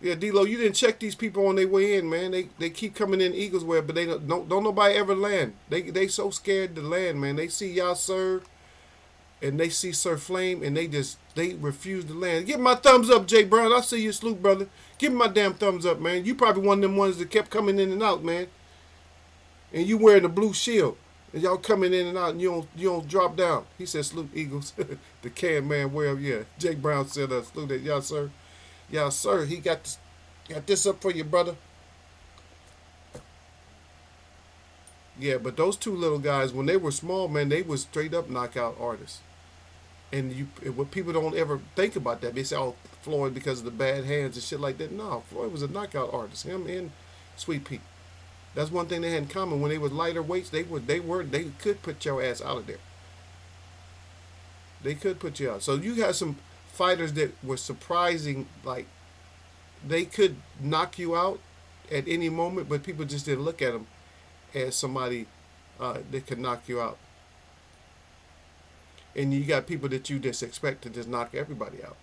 Yeah, D-Lo, you didn't check these people on their way in, man. They keep coming in Eagles Web, but they don't nobody ever land. They so scared to land, man. They see y'all, sir, and they see Sir Flame, and they refuse to land. Give my thumbs up, Jay Brown. I see you, salute, brother. Give me my damn thumbs up, man. You probably one of them ones that kept coming in and out, man. And you wearing the blue shield. And y'all coming in and out, and you don't drop down. He said, salute, Eagles. The can man, wherever, yeah. Jake Brown said, salute that, y'all, sir. Y'all, sir, he got this up for you, brother. Yeah, but those two little guys, when they were small, man, they was straight up knockout artists. And what people don't ever think about that. They say, oh, Floyd because of the bad hands and shit like that. No, Floyd was a knockout artist. Him and Sweet Pea. That's one thing they had in common. When they was lighter weights, they could put your ass out of there. They could put you out. So you got some fighters that were surprising, like they could knock you out at any moment, but people just didn't look at them as somebody that could knock you out. And you got people that you just expect to just knock everybody out.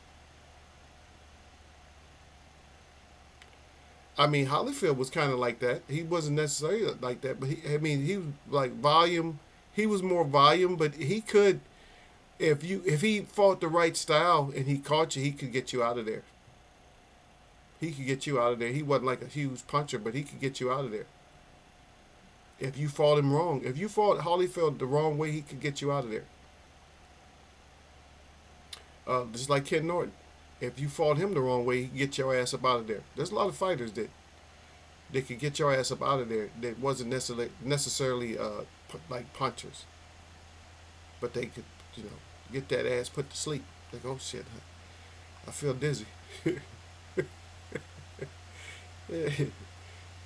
I mean, Holyfield was kind of like that. He wasn't necessarily like that, but he was like volume. He was more volume, but he could, if he fought the right style and he caught you, he could get you out of there. He could get you out of there. He wasn't like a huge puncher, but he could get you out of there. If you fought him wrong, if you fought Holyfield the wrong way, he could get you out of there. Just like Ken Norton. If you fought him the wrong way, he could get your ass up out of there. There's a lot of fighters that could get your ass up out of there that wasn't necessarily like punchers. But they could, get that ass put to sleep. Like, oh shit, I feel dizzy.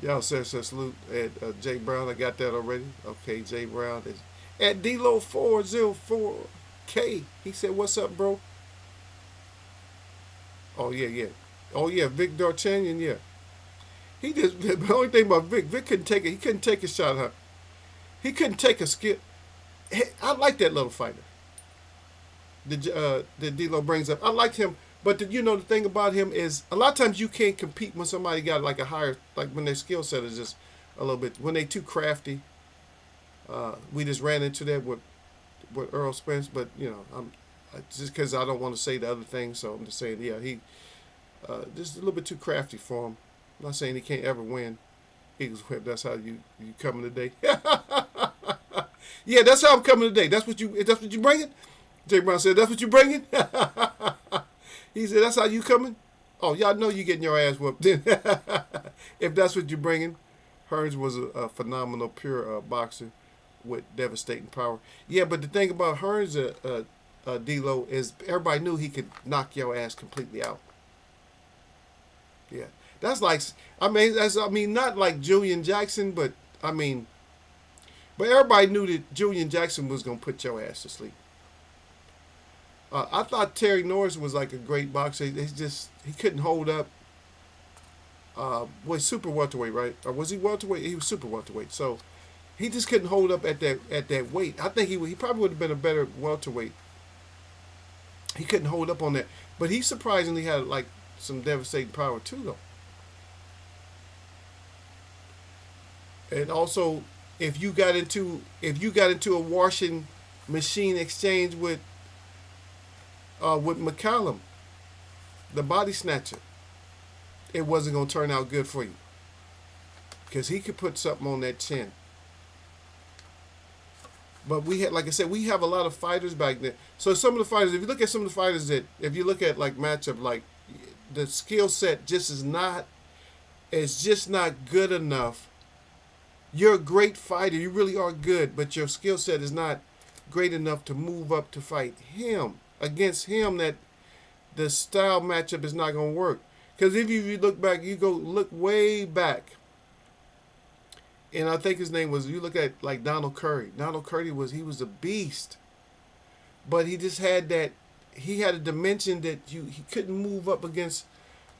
Y'all said salute at Jay Brown. I got that already. Okay, Jay Brown is at D-Lo 404K. He said, "What's up, bro?" Oh yeah. Oh yeah, Vic D'Artagnan. Yeah, he just the only thing about Vic couldn't take it. He couldn't take a shot, huh? He couldn't take a skill. I like that little fighter. That D-Lo brings up. I liked him. But the thing about him is a lot of times you can't compete when somebody got like a higher, like when their skill set is just a little bit, when they too crafty. We just ran into that with Earl Spence, but just because I don't want to say the other thing, so I'm just saying, yeah, he just a little bit too crafty for him. I'm not saying he can't ever win Eagles Whip. That's how you coming today. Yeah, that's how I'm coming today. That's what you bringing? Jay Brown said, that's what you bringing? He said, that's how you coming? Oh, y'all know you getting your ass whooped then. If that's what you're bringing. Hearns was a phenomenal, pure boxer with devastating power. Yeah, but the thing about Hearns, D-Lo, is everybody knew he could knock your ass completely out. Yeah. That's like, not like Julian Jackson, but everybody knew that Julian Jackson was going to put your ass to sleep. I thought Terry Norris was like a great boxer. He couldn't hold up. Was super welterweight, right? Or was he welterweight? He was super welterweight. So he just couldn't hold up at that weight. I think he probably would have been a better welterweight. He couldn't hold up on that. But he surprisingly had like some devastating power too, though. And also, if you got into a washing machine exchange with McCallum, the body snatcher, it wasn't gonna turn out good for you because he could put something on that chin. But we had, like I said, we have a lot of fighters back then. So some of the fighters, if you look at some of the fighters that, if you look at like matchup, like the skill set just is not, it's just not good enough. You're a great fighter, you really are good, but your skill set is not great enough to move up to fight him. Against him, that the style matchup is not going to work. Because if you look back, you go look way back, and I think his name was, you look at like Donald Curry. Donald Curry was a beast, but he just had that, he had a dimension that he couldn't move up against,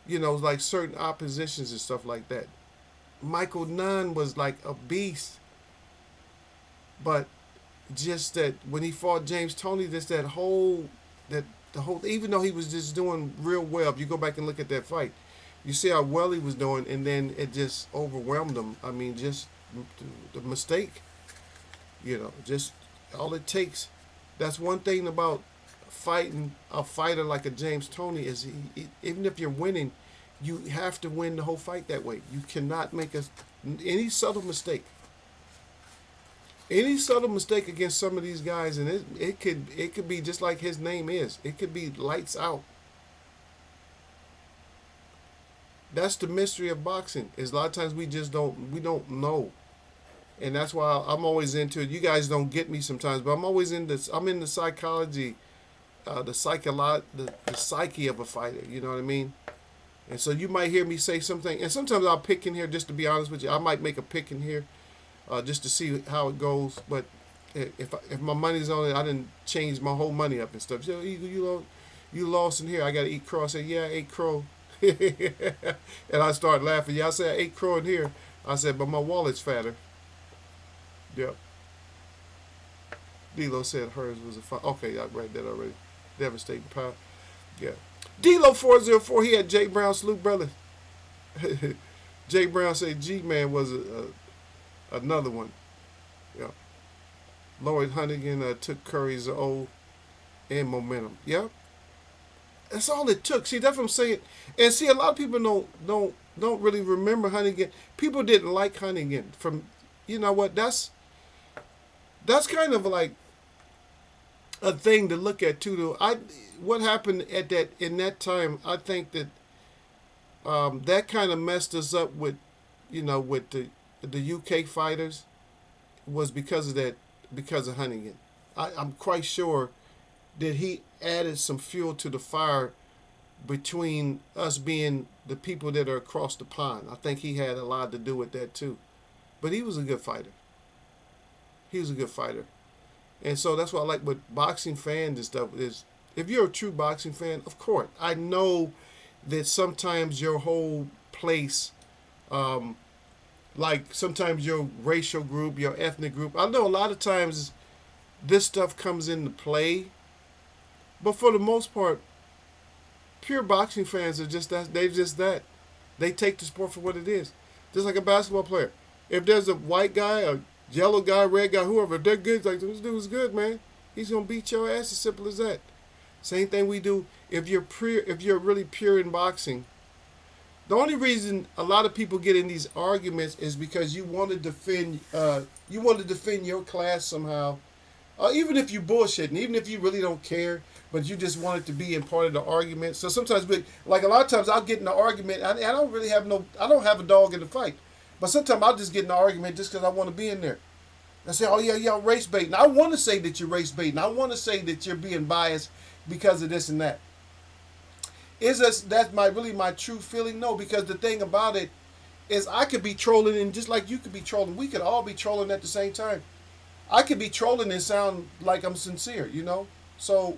like certain oppositions and stuff like that. Michael Nunn was like a beast, but just that when he fought James Toney, just that whole, even though he was just doing real well, if you go back and look at that fight, you see how well he was doing, and then it just overwhelmed him. I mean, just the mistake, just all it takes. That's one thing about fighting a fighter like a James Toney is even if you're winning, you have to win the whole fight that way. You cannot make any subtle mistake. Any subtle mistake against some of these guys, and it could be just like his name is. It could be lights out. That's the mystery of boxing. Is a lot of times we don't know, and that's why I'm always into it. You guys don't get me sometimes, but I'm always in this. I'm in the psychology, the psyche of a fighter. You know what I mean? And so you might hear me say something, and sometimes I'll pick in here, just to be honest with you. I might make a pick in here, just to see how it goes. But if my money's on it, I didn't change my whole money up and stuff. So you lost in here. I got to eat crow. I said, yeah, I ate crow. And I started laughing. Yeah, I said I ate crow in here. I said, but my wallet's fatter. Yep. D-Lo said hers was a fine. Okay, I read that already. Devastating power. Yeah. D-Lo 404, he had Jay Brown, salute brother. Jay Brown said G-Man was another one. Yeah. Lloyd Huntington took Curry's old and momentum. Yeah. That's all it took. See, that's what I'm saying. And see, a lot of people don't really remember Huntington. People didn't like Huntington from, you know what? That's kind of like a thing to look at too. Though what happened in that time, I think that that kind of messed us up with the UK fighters, was because of Huntington. I'm quite sure that he added some fuel to the fire between us being the people that are across the pond. I think he had a lot to do with that too. But he was a good fighter. He was a good fighter. And so that's what I like with boxing fans and stuff is, if you're a true boxing fan, of course, I know that sometimes your whole place, like sometimes your racial group, your ethnic group, I know a lot of times this stuff comes into play. But for the most part, pure boxing fans are just that. They're just that. They take the sport for what it is. Just like a basketball player. If there's a white guy, a yellow guy, red guy, whoever, if they're good, like, this dude's good, man. He's going to beat your ass, as simple as that. Same thing we do if you're really pure in boxing. The only reason a lot of people get in these arguments is because you want to defend your class somehow. Even if you bullshitting, even if you really don't care, but you just want it to be in part of the argument. So sometimes, like a lot of times, I'll get in an argument. I don't really have I don't have a dog in the fight. But sometimes I'll just get in an argument just because I want to be in there. I say, oh yeah, y'all race baiting. I want to say that you're race baiting. I want to say that you're being biased because of this and that. Is that's my true feeling? No, because the thing about it is I could be trolling, and just like you could be trolling, we could all be trolling at the same time. I could be trolling and sound like I'm sincere, So,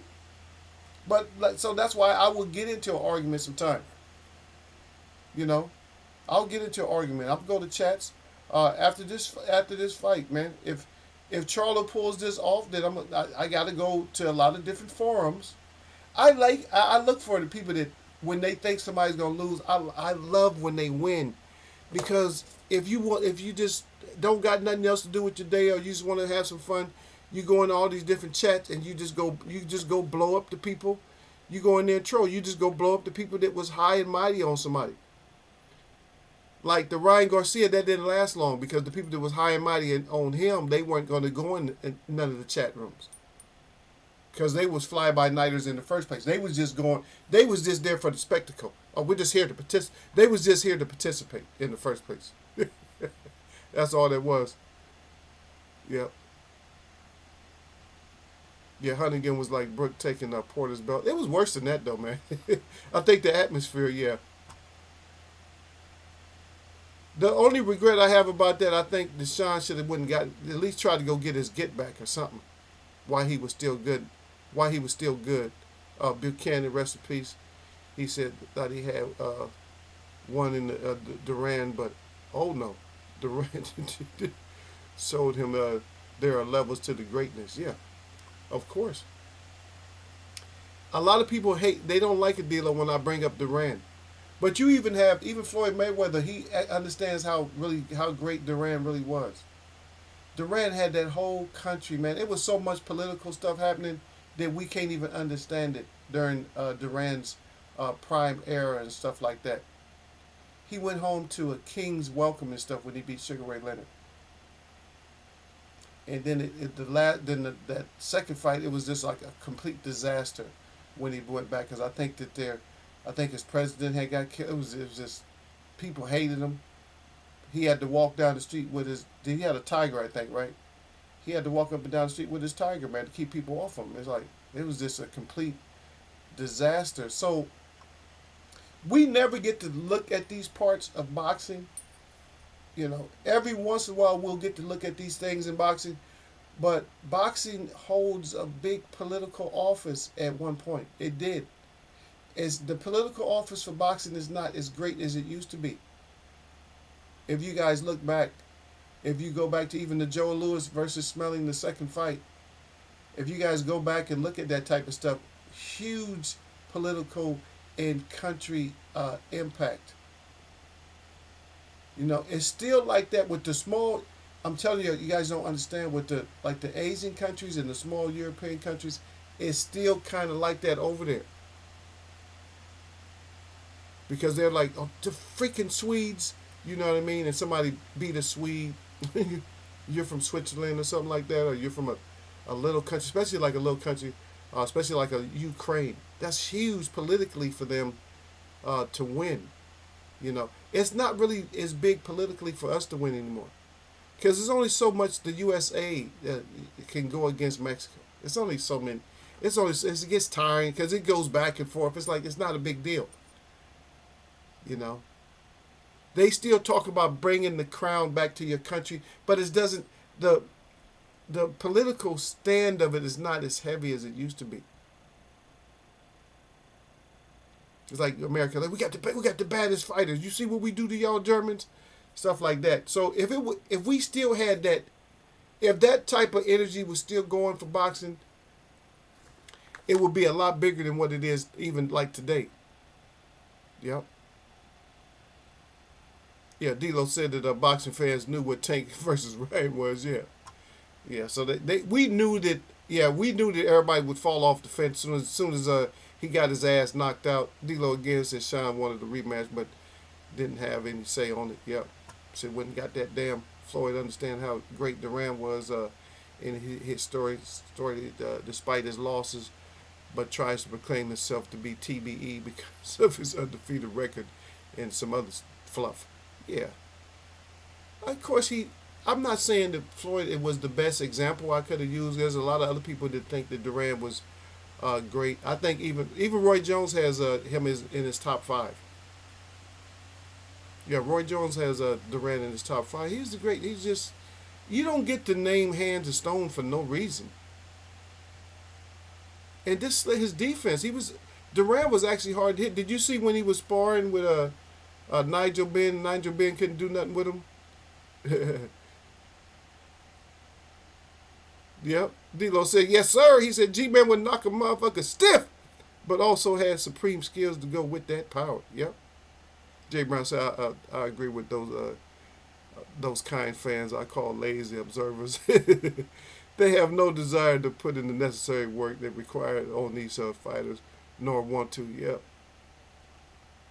so that's why I will get into an argument sometime. I'll get into an argument. I'll go to chats after this fight, man. If Charlo pulls this off, then I got to go to a lot of different forums. I look for the people that when they think somebody's gonna lose, I love when they win, because if you just don't got nothing else to do with your day, or you just want to have some fun, you go into all these different chats and you just go blow up the people. You go in there and troll. You just go blow up the people that was high and mighty on somebody. Like the Ryan Garcia, that didn't last long because the people that was high and mighty on him, they weren't going to go in none of the chat rooms because they was fly by nighters in the first place. They was just going. They was just there for the spectacle. Oh, we're just here to participate. They was just here to participate in the first place. That's all that was. Yep. Yeah, Huntington was like Brooke taking Porter's belt. It was worse than that though, man. I think the atmosphere, yeah. The only regret I have about that, I think Deshaun should have wouldn't got at least tried to go get his get back or something. While he was still good, while he was still good. Buchanan, rest in peace. He said that he had one in the Duran, but oh no, Duran showed him there are levels to the greatness. Yeah, of course. A lot of people hate. They don't like a dealer when I bring up Duran. But you even have Floyd Mayweather. He understands how great Duran really was. Duran had that whole country, man. It was so much political stuff happening that we can't even understand it during Duran's prime era and stuff like that. He went home to a king's welcome and stuff when he beat Sugar Ray Leonard. And then that second fight, it was just like a complete disaster when he went back, because I think his president had got killed. It was just people hated him. He had to walk down the street with he had a tiger, I think, right? He had to walk up and down the street with his tiger, man, to keep people off him. It was just a complete disaster. So we never get to look at these parts of boxing. You know, every once in a while we'll get to look at these things in boxing, but boxing holds a big political office at one point. It did. The political office for boxing is not as great as it used to be. If you guys look back, if you go back to even the Joe Louis versus Smelling the second fight, if you guys go back and look at that type of stuff, huge political and country impact. You know, it's still like that with the small. I'm telling you, you guys don't understand with the Asian countries and the small European countries. It's still kind of like that over there. Because they're like, oh, the freaking Swedes, you know what I mean? And somebody beat a Swede. You're from Switzerland or something like that, or you're from a little country, especially like a little country, especially like a Ukraine. That's huge politically for them to win. You know, it's not really as big politically for us to win anymore, because there's only so much the USA can go against Mexico. It's only so many. It gets tiring because it goes back and forth. It's like it's not a big deal. You know, they still talk about bringing the crown back to your country, but it doesn't. The political stand of it is not as heavy as it used to be. It's like America, like we got the baddest fighters. You see what we do to y'all Germans, stuff like that. So if we still had that, if that type of energy was still going for boxing, it would be a lot bigger than what it is even like today. Yep. Yeah, D-Lo said that boxing fans knew what Tank versus Ryan was. Yeah, yeah. So we knew that. Yeah, we knew that everybody would fall off the fence as soon as he got his ass knocked out. D-Lo again said Sean wanted a rematch, but didn't have any say on it. Yep. Said wouldn't got that damn Floyd understand how great Duran was in his story despite his losses, but tries to proclaim himself to be TBE because of his undefeated record and some other fluff. Yeah. Of course, I'm not saying that Floyd it was the best example I could have used. There's a lot of other people that think that Duran was great. I think even Roy Jones has him in his top 5. Yeah, Roy Jones has Duran in his top 5. He's the great. He's just, you don't get to name Hands of Stone for no reason. And this his defense. Duran was actually hard to hit. Did you see when he was sparring with Nigel Benn? Nigel Benn couldn't do nothing with him. Yep. D-Lo said, yes, sir. He said, G-Man would knock a motherfucker stiff. but also had supreme skills to go with that power. Yep. Jay Brown said, I agree with those kind fans I call lazy observers. They have no desire to put in the necessary work that required on these fighters, nor want to. Yep.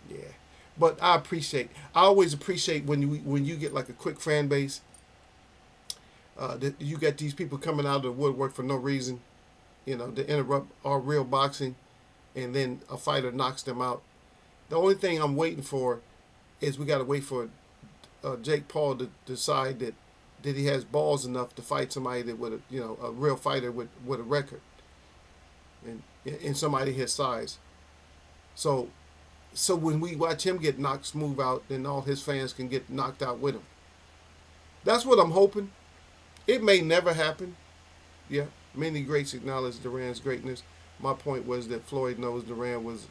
Yeah. But I always appreciate when you get like a quick fan base. That you get these people coming out of the woodwork for no reason, to interrupt our real boxing, and then a fighter knocks them out. The only thing I'm waiting for is we got to wait for Jake Paul to decide that he has balls enough to fight somebody that with a real fighter with a record, and somebody his size. So when we watch him get knocked smooth out, then all his fans can get knocked out with him. That's what I'm hoping. It may never happen. Yeah, many greats acknowledge Duran's greatness. My point was that Floyd knows Duran was,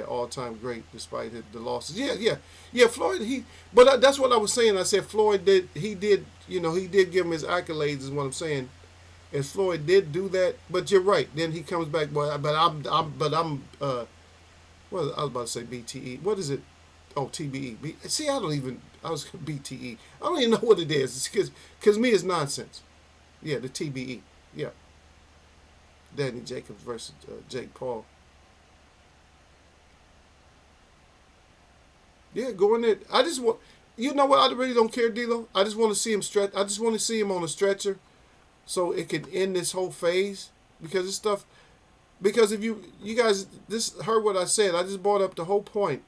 all-time great despite the losses. Yeah. Floyd, but that's what I was saying. I said Floyd did give him his accolades. Is what I'm saying. And Floyd did do that. But you're right. Then he comes back. Well, I was about to say BTE. What is it? Oh, TBE. See, I was BTE. I don't even know what it is. It's because me, it's nonsense. Yeah, the TBE. Yeah. Danny Jacobs versus Jake Paul. Yeah, go in there. I just want, you know what? I really don't care, D-Lo. I just want to see him stretch. I just want to see him on a stretcher so it can end this whole phase because this stuff. Because if you guys heard what I said, I just brought up the whole point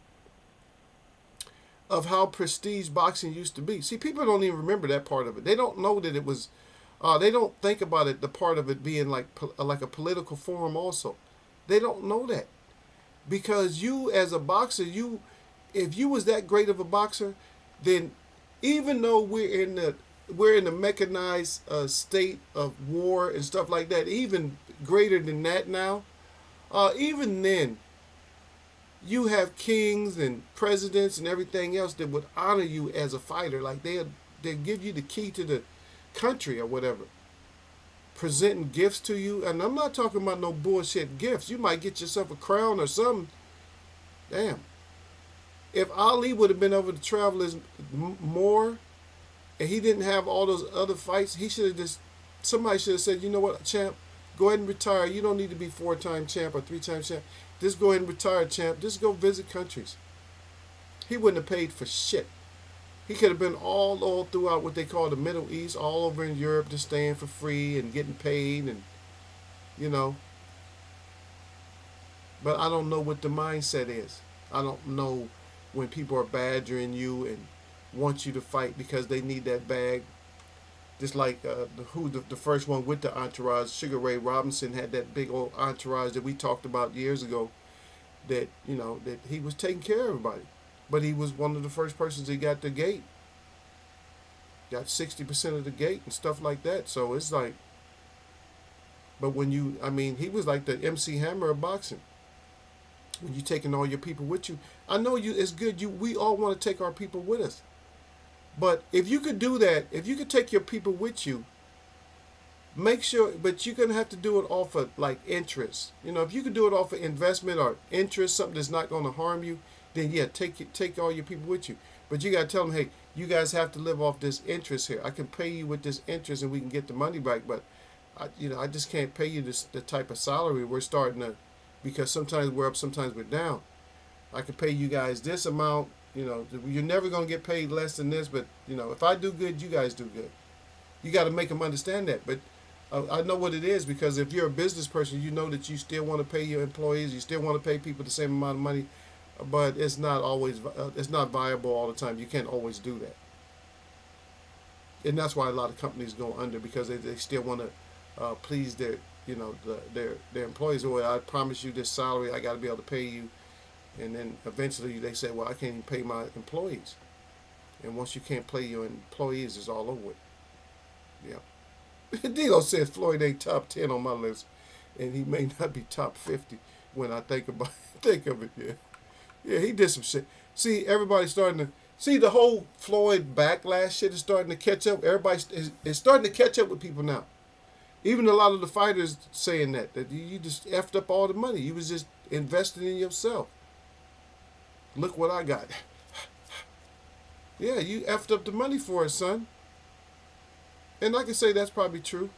of how prestige boxing used to be. See, people don't even remember that part of it. They don't know that it was. They don't think about it. The part of it being like a political forum. Also, they don't know that because you, as a boxer, if you was that great of a boxer, then even though we're in the mechanized state of war and stuff like that, even greater than that now, even then, you have kings and presidents and everything else that would honor you as a fighter. Like they give you the key to the country or whatever, presenting gifts to you. And I'm not talking about no bullshit gifts. You might get yourself a crown or something. Damn. If Ali would have been over to Travelers more and he didn't have all those other fights, somebody should have said, you know what, champ, go ahead and retire. You don't need to be 4-time champ or 3-time champ. Just go ahead and retire, champ. Just go visit countries. He wouldn't have paid for shit. He could have been all throughout what they call the Middle East, all over in Europe, just staying for free and getting paid and, But I don't know what the mindset is. I don't know when people are badgering you and want you to fight because they need that bag. Just like the first one with the entourage, Sugar Ray Robinson had that big old entourage that we talked about years ago. That that he was taking care of everybody, but he was one of the first persons that got the gate, got 60% of the gate and stuff like that. So it's like, but when he was like the MC Hammer of boxing. When you taking all your people with you, I know it's good. We all want to take our people with us. But if you could do that, if you could take your people with you, make sure, but you're going to have to do it off of like interest. If you could do it off of investment or interest, something that's not going to harm you, then yeah, take all your people with you. But you got to tell them, hey, you guys have to live off this interest here. I can pay you with this interest and we can get the money back, but I just can't pay you the type of salary we're starting to, because sometimes we're up, sometimes we're down. I can pay you guys this amount. You're never going to get paid less than this, but, if I do good, you guys do good. You got to make them understand that. But I know what it is, because if you're a business person, you know that you still want to pay your employees, you still want to pay people the same amount of money, but it's not viable all the time. You can't always do that. And that's why a lot of companies go under, because they still want to please their employees. Well, I promise you this salary, I got to be able to pay you. And then eventually they say, well, I can't even pay my employees. And once you can't pay your employees, it's all over with. Yeah. D-Lo says Floyd ain't top 10 on my list. And he may not be top 50 when I think of it. Yeah. Yeah, he did some shit. See, everybody's starting to see the whole Floyd backlash shit is starting to catch up. Everybody is starting to catch up with people now. Even a lot of the fighters saying that you just effed up all the money. You was just investing in yourself. Look what I got. Yeah, you effed up the money for it, son. And I can say that's probably true.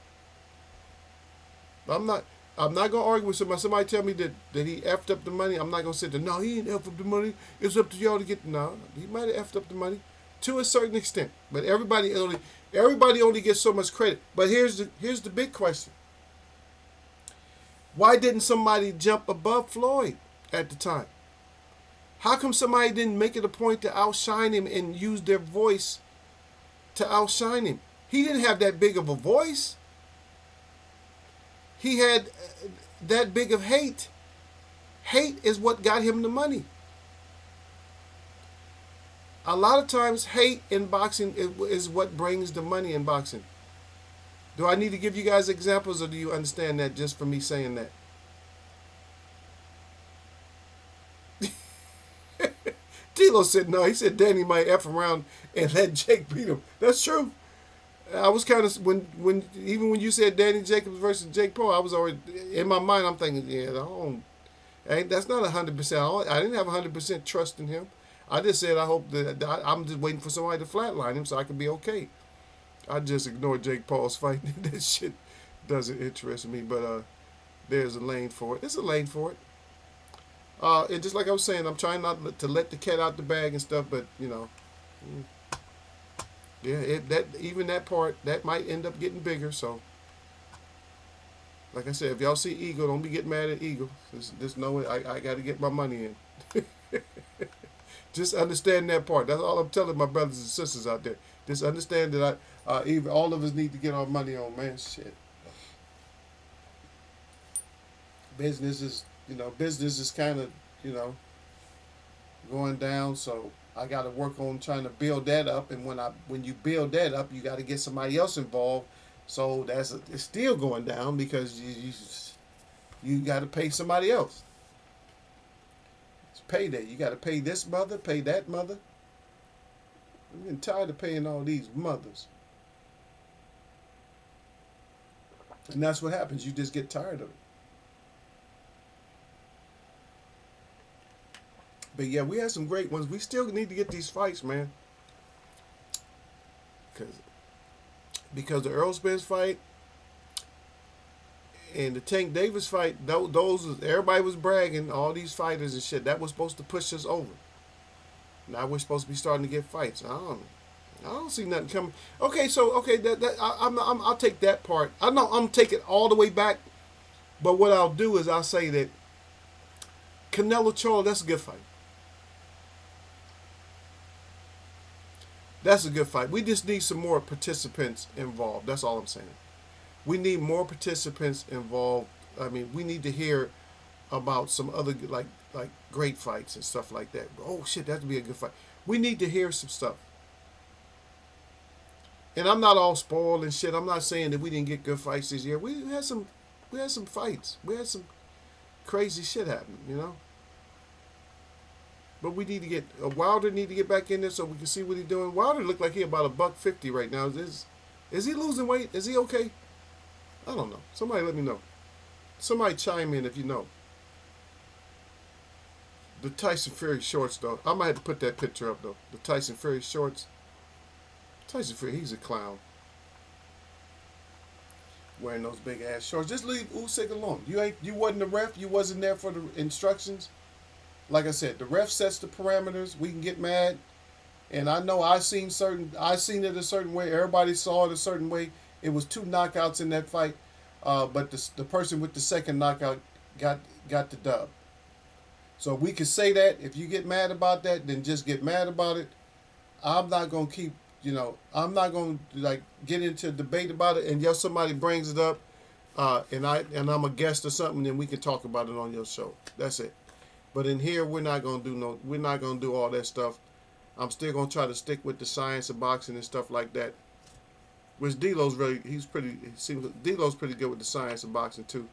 I'm not I'm not gonna argue with somebody. Somebody tell me that he effed up the money. I'm not gonna say that no, he ain't effed up the money. It's up to y'all to get no. He might have effed up the money to a certain extent. But everybody only gets so much credit. But here's the big question. Why didn't somebody jump above Floyd at the time? How come somebody didn't make it a point to outshine him and use their voice to outshine him? He didn't have that big of a voice. He had that big of hate. Hate is what got him the money. A lot of times, hate in boxing is what brings the money in boxing. Do I need to give you guys examples, or do you understand that just from me saying that? Tilo said no. He said Danny might F around and let Jake beat him. That's true. I was kind of, when you said Danny Jacobs versus Jake Paul, I was already, in my mind, I'm thinking, yeah, that's not 100%. I didn't have 100% trust in him. I just said I hope that I'm just waiting for somebody to flatline him so I can be okay. I just ignored Jake Paul's fight. That shit doesn't interest me, but there's a lane for it. There's a lane for it. And just like I was saying, I'm trying not to let the cat out the bag and stuff, but, yeah, even that part, that might end up getting bigger, so. Like I said, if y'all see Eagle, don't be getting mad at Eagle. Just know it, I got to get my money in. Just understand that part. That's all I'm telling my brothers and sisters out there. Just understand that even all of us need to get our money on, man. Shit. Business is kind of, going down. So I got to work on trying to build that up. And when you build that up, you got to get somebody else involved. So it's still going down because you got to pay somebody else. Pay that. You got to pay this mother, pay that mother. I'm getting tired of paying all these mothers. And that's what happens. You just get tired of it. But yeah, we had some great ones. We still need to get these fights, man. Because the Earl Spence fight and the Tank Davis fight, everybody was bragging, all these fighters and shit. That was supposed to push us over. Now we're supposed to be starting to get fights. I don't see nothing coming. Okay, I'll take that part. I know I'm taking it all the way back, but what I'll do is I'll say that Canelo Charlo, that's a good fight. That's a good fight. We just need some more participants involved. That's all I'm saying. We need more participants involved. I mean, we need to hear about some other like great fights and stuff like that. Oh shit, that'd be a good fight. We need to hear some stuff. And I'm not all spoiled and shit. I'm not saying that we didn't get good fights this year. We had some fights. We had some crazy shit happen, But we need to get Wilder need to get back in there so we can see what he's doing. Wilder looked like he about $150 right now. Is he losing weight? Is he okay? I don't know. Somebody let me know. Somebody chime in if you know. The Tyson Fury shorts, though. I might have to put that picture up, though. The Tyson Fury shorts. Tyson Fury, he's a clown. Wearing those big ass shorts. Just leave Usyk alone. You wasn't the ref. You wasn't there for the instructions. Like I said, the ref sets the parameters. We can get mad. And I know I seen it a certain way. Everybody saw it a certain way. It was 2 knockouts in that fight, but the person with the second knockout got the dub. So we could say that. If you get mad about that, then just get mad about it. I'm not gonna keep, I'm not gonna get into a debate about it. And somebody brings it up, and I'm a guest or something, then we can talk about it on your show. That's it. But in here, we're not gonna do all that stuff. I'm still gonna try to stick with the science of boxing and stuff like that. Which D'Lo's D'Lo's pretty good with the science of boxing too.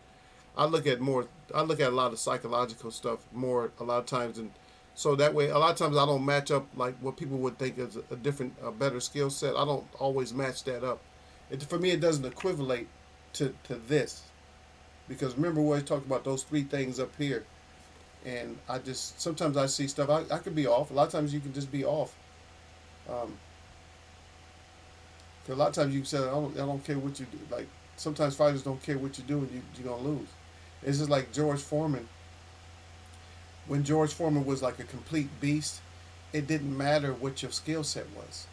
I look at a lot of psychological stuff more a lot of times, and so that way a lot of times I don't match up like what people would think is a better skill set. I don't always match that up. For me, it doesn't equivalate to this, because remember what I talked about, those 3 things up here. And I just sometimes I see stuff. I could be off. A lot of times you can just be off. 'Cause a lot of times you say I don't care what you do. Like sometimes fighters don't care what you do, and you're gonna lose. It's just like George Foreman. When George Foreman was like a complete beast, it didn't matter what your skill set was.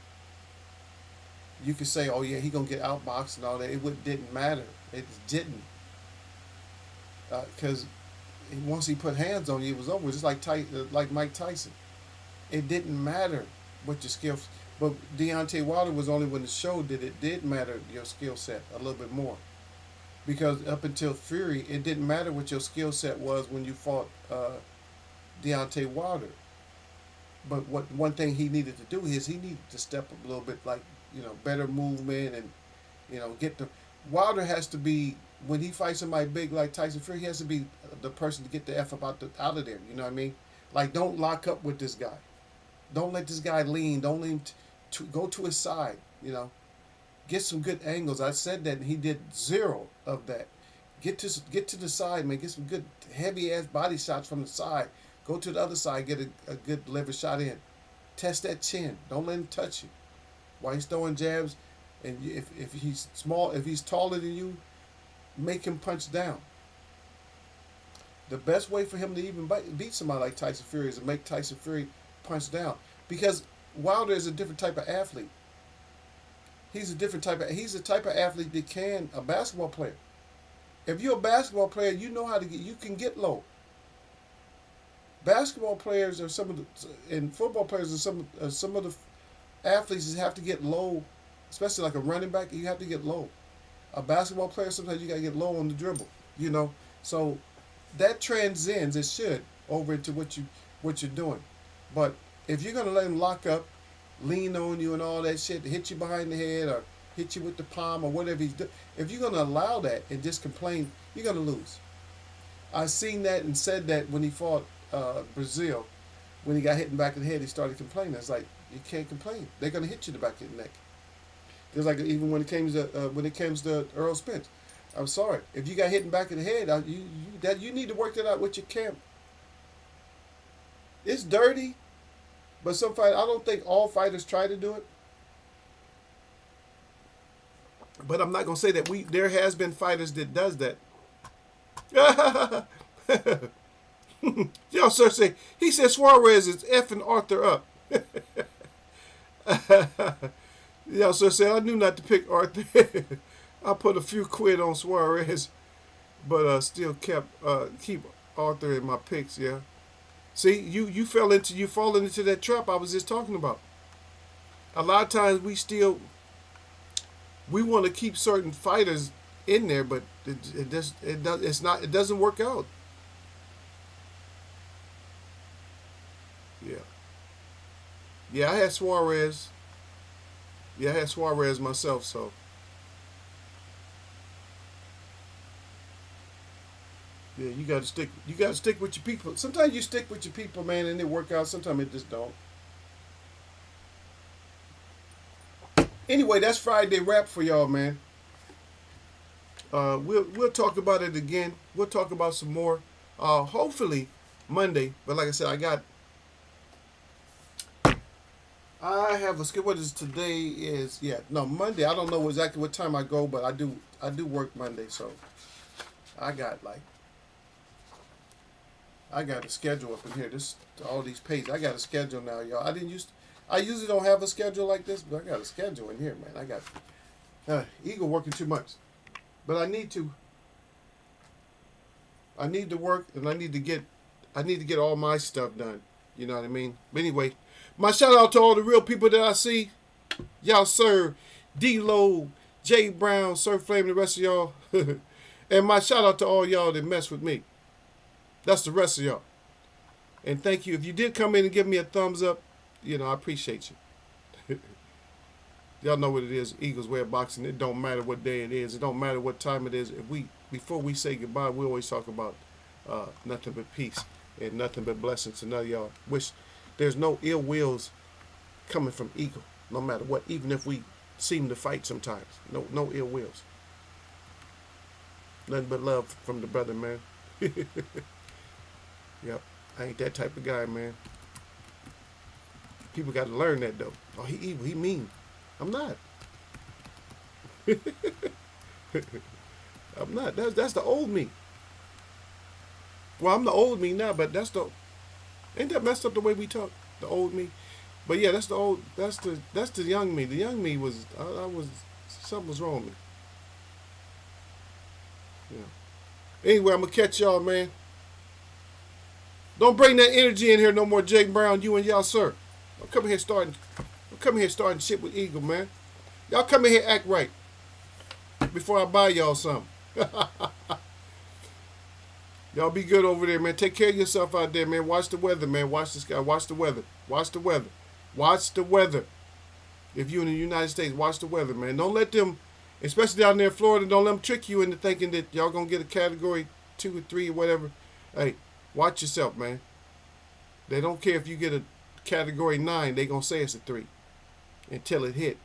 You could say, "Oh yeah, he gonna get outboxed and all that." Didn't matter. It didn't, because once he put hands on you, it was over. Just like Mike Tyson. It didn't matter what your skill. But Deontay Wilder was only when it showed that it did matter your skill set a little bit more. Because up until Fury, it didn't matter what your skill set was when you fought Deontay Wilder. But what one thing he needed to do is he needed to step up a little bit, like better movement and get the. Wilder has to be when he fights somebody big like Tyson Fury. He has to be the person to get the f out of there. You know what I mean? Like don't lock up with this guy. Don't let this guy lean. Don't let him go to his side. Get some good angles. I said that, and he did zero of that. Get to the side, man. Get some good heavy ass body shots from the side. Go to the other side. Get a good delivered shot in. Test that chin. Don't let him touch you while he's throwing jabs. And if he's small, if he's taller than you, make him punch down. The best way for him to even beat somebody like Tyson Fury is to make Tyson Fury punch down, because Wilder is a different type of athlete. He's the type of athlete that a basketball player. If you're a basketball player, you know how to you can get low. Basketball players are and football players are some of the athletes that have to get low, especially like a running back. You have to get low. A basketball player, sometimes you got to get low on the dribble. So that transcends. It should over into what you're doing. But if you're gonna let him lock up, lean on you and all that shit, hit you behind the head or hit you with the palm or whatever he's doing, if you're gonna allow that and just complain, you're gonna lose. I seen that and said that when he fought Brazil, when he got hit in the back of the head, he started complaining. It's like you can't complain. They're gonna hit you in the back of the neck. Just like even when it comes to Earl Spence. I'm sorry, if you got hit in the back of the head, you need to work that out with your camp. It's dirty. But some fighters, I don't think all fighters try to do it. But I'm not gonna say that there has been fighters that does that. Yo, sir, he said Suarez is effing Arthur up. Yo, sir, said I knew not to pick Arthur. I put a few quid on Suarez, but still keep Arthur in my picks. Yeah. See, you falling into that trap I was just talking about. A lot of times we want to keep certain fighters in there, but it doesn't work out. Yeah. Yeah, I had Suarez. Yeah, I had Suarez myself, so. Yeah, you gotta stick with your people. Sometimes you stick with your people, man, and it work out. Sometimes it just don't. Anyway, that's Friday wrap for y'all, man. We'll talk about it again. We'll talk about some more. Hopefully Monday. But like I said, I have a schedule. What is today? Monday. I don't know exactly what time I go, but I do work Monday, so I got a schedule up in here. All these pages. I got a schedule now, y'all. I usually don't have a schedule like this, but I got a schedule in here, man. I got Eagle working too much, but I need to work, and I need to get all my stuff done. You know what I mean? But anyway, my shout out to all the real people that I see. Y'all, sir, D-Lo, J Brown, Sir Flame, the rest of y'all, and my shout out to all y'all that mess with me. That's the rest of y'all. And thank you. If you did come in and give me a thumbs up, I appreciate you. Y'all know what it is. Eagles Way of Boxing. It don't matter what day it is. It don't matter what time it is. Before we say goodbye, we always talk about nothing but peace and nothing but blessings to none of y'all. Wish there's no ill wills coming from Eagle, no matter what. Even if we seem to fight sometimes, no ill wills. Nothing but love from the brother, man. Yep. I ain't that type of guy, man. People got to learn that though. Oh, he evil. He mean. I'm not. I'm not. That's the old me. Well, I'm the old me now, but that's the ain't that messed up the way we talk? The old me. But yeah, that's the old. That's the young me. The young me was I was something was wrong with me. Yeah. Anyway, I'm gonna catch y'all, man. Don't bring that energy in here no more, Jake Brown. You and y'all, sir. I'm coming here starting. I'm coming here starting shit with Eagle, man. Y'all come in here act right before I buy y'all something. Y'all be good over there, man. Take care of yourself out there, man. Watch the weather, man. Watch the sky. Watch the weather. Watch the weather. Watch the weather. If you're in the United States, watch the weather, man. Don't let them, especially down there in Florida, don't let them trick you into thinking that y'all gonna get a category 2 or 3 or whatever. Hey, watch yourself, man. They don't care if you get a category 9. They gonna say it's a 3 until it hit.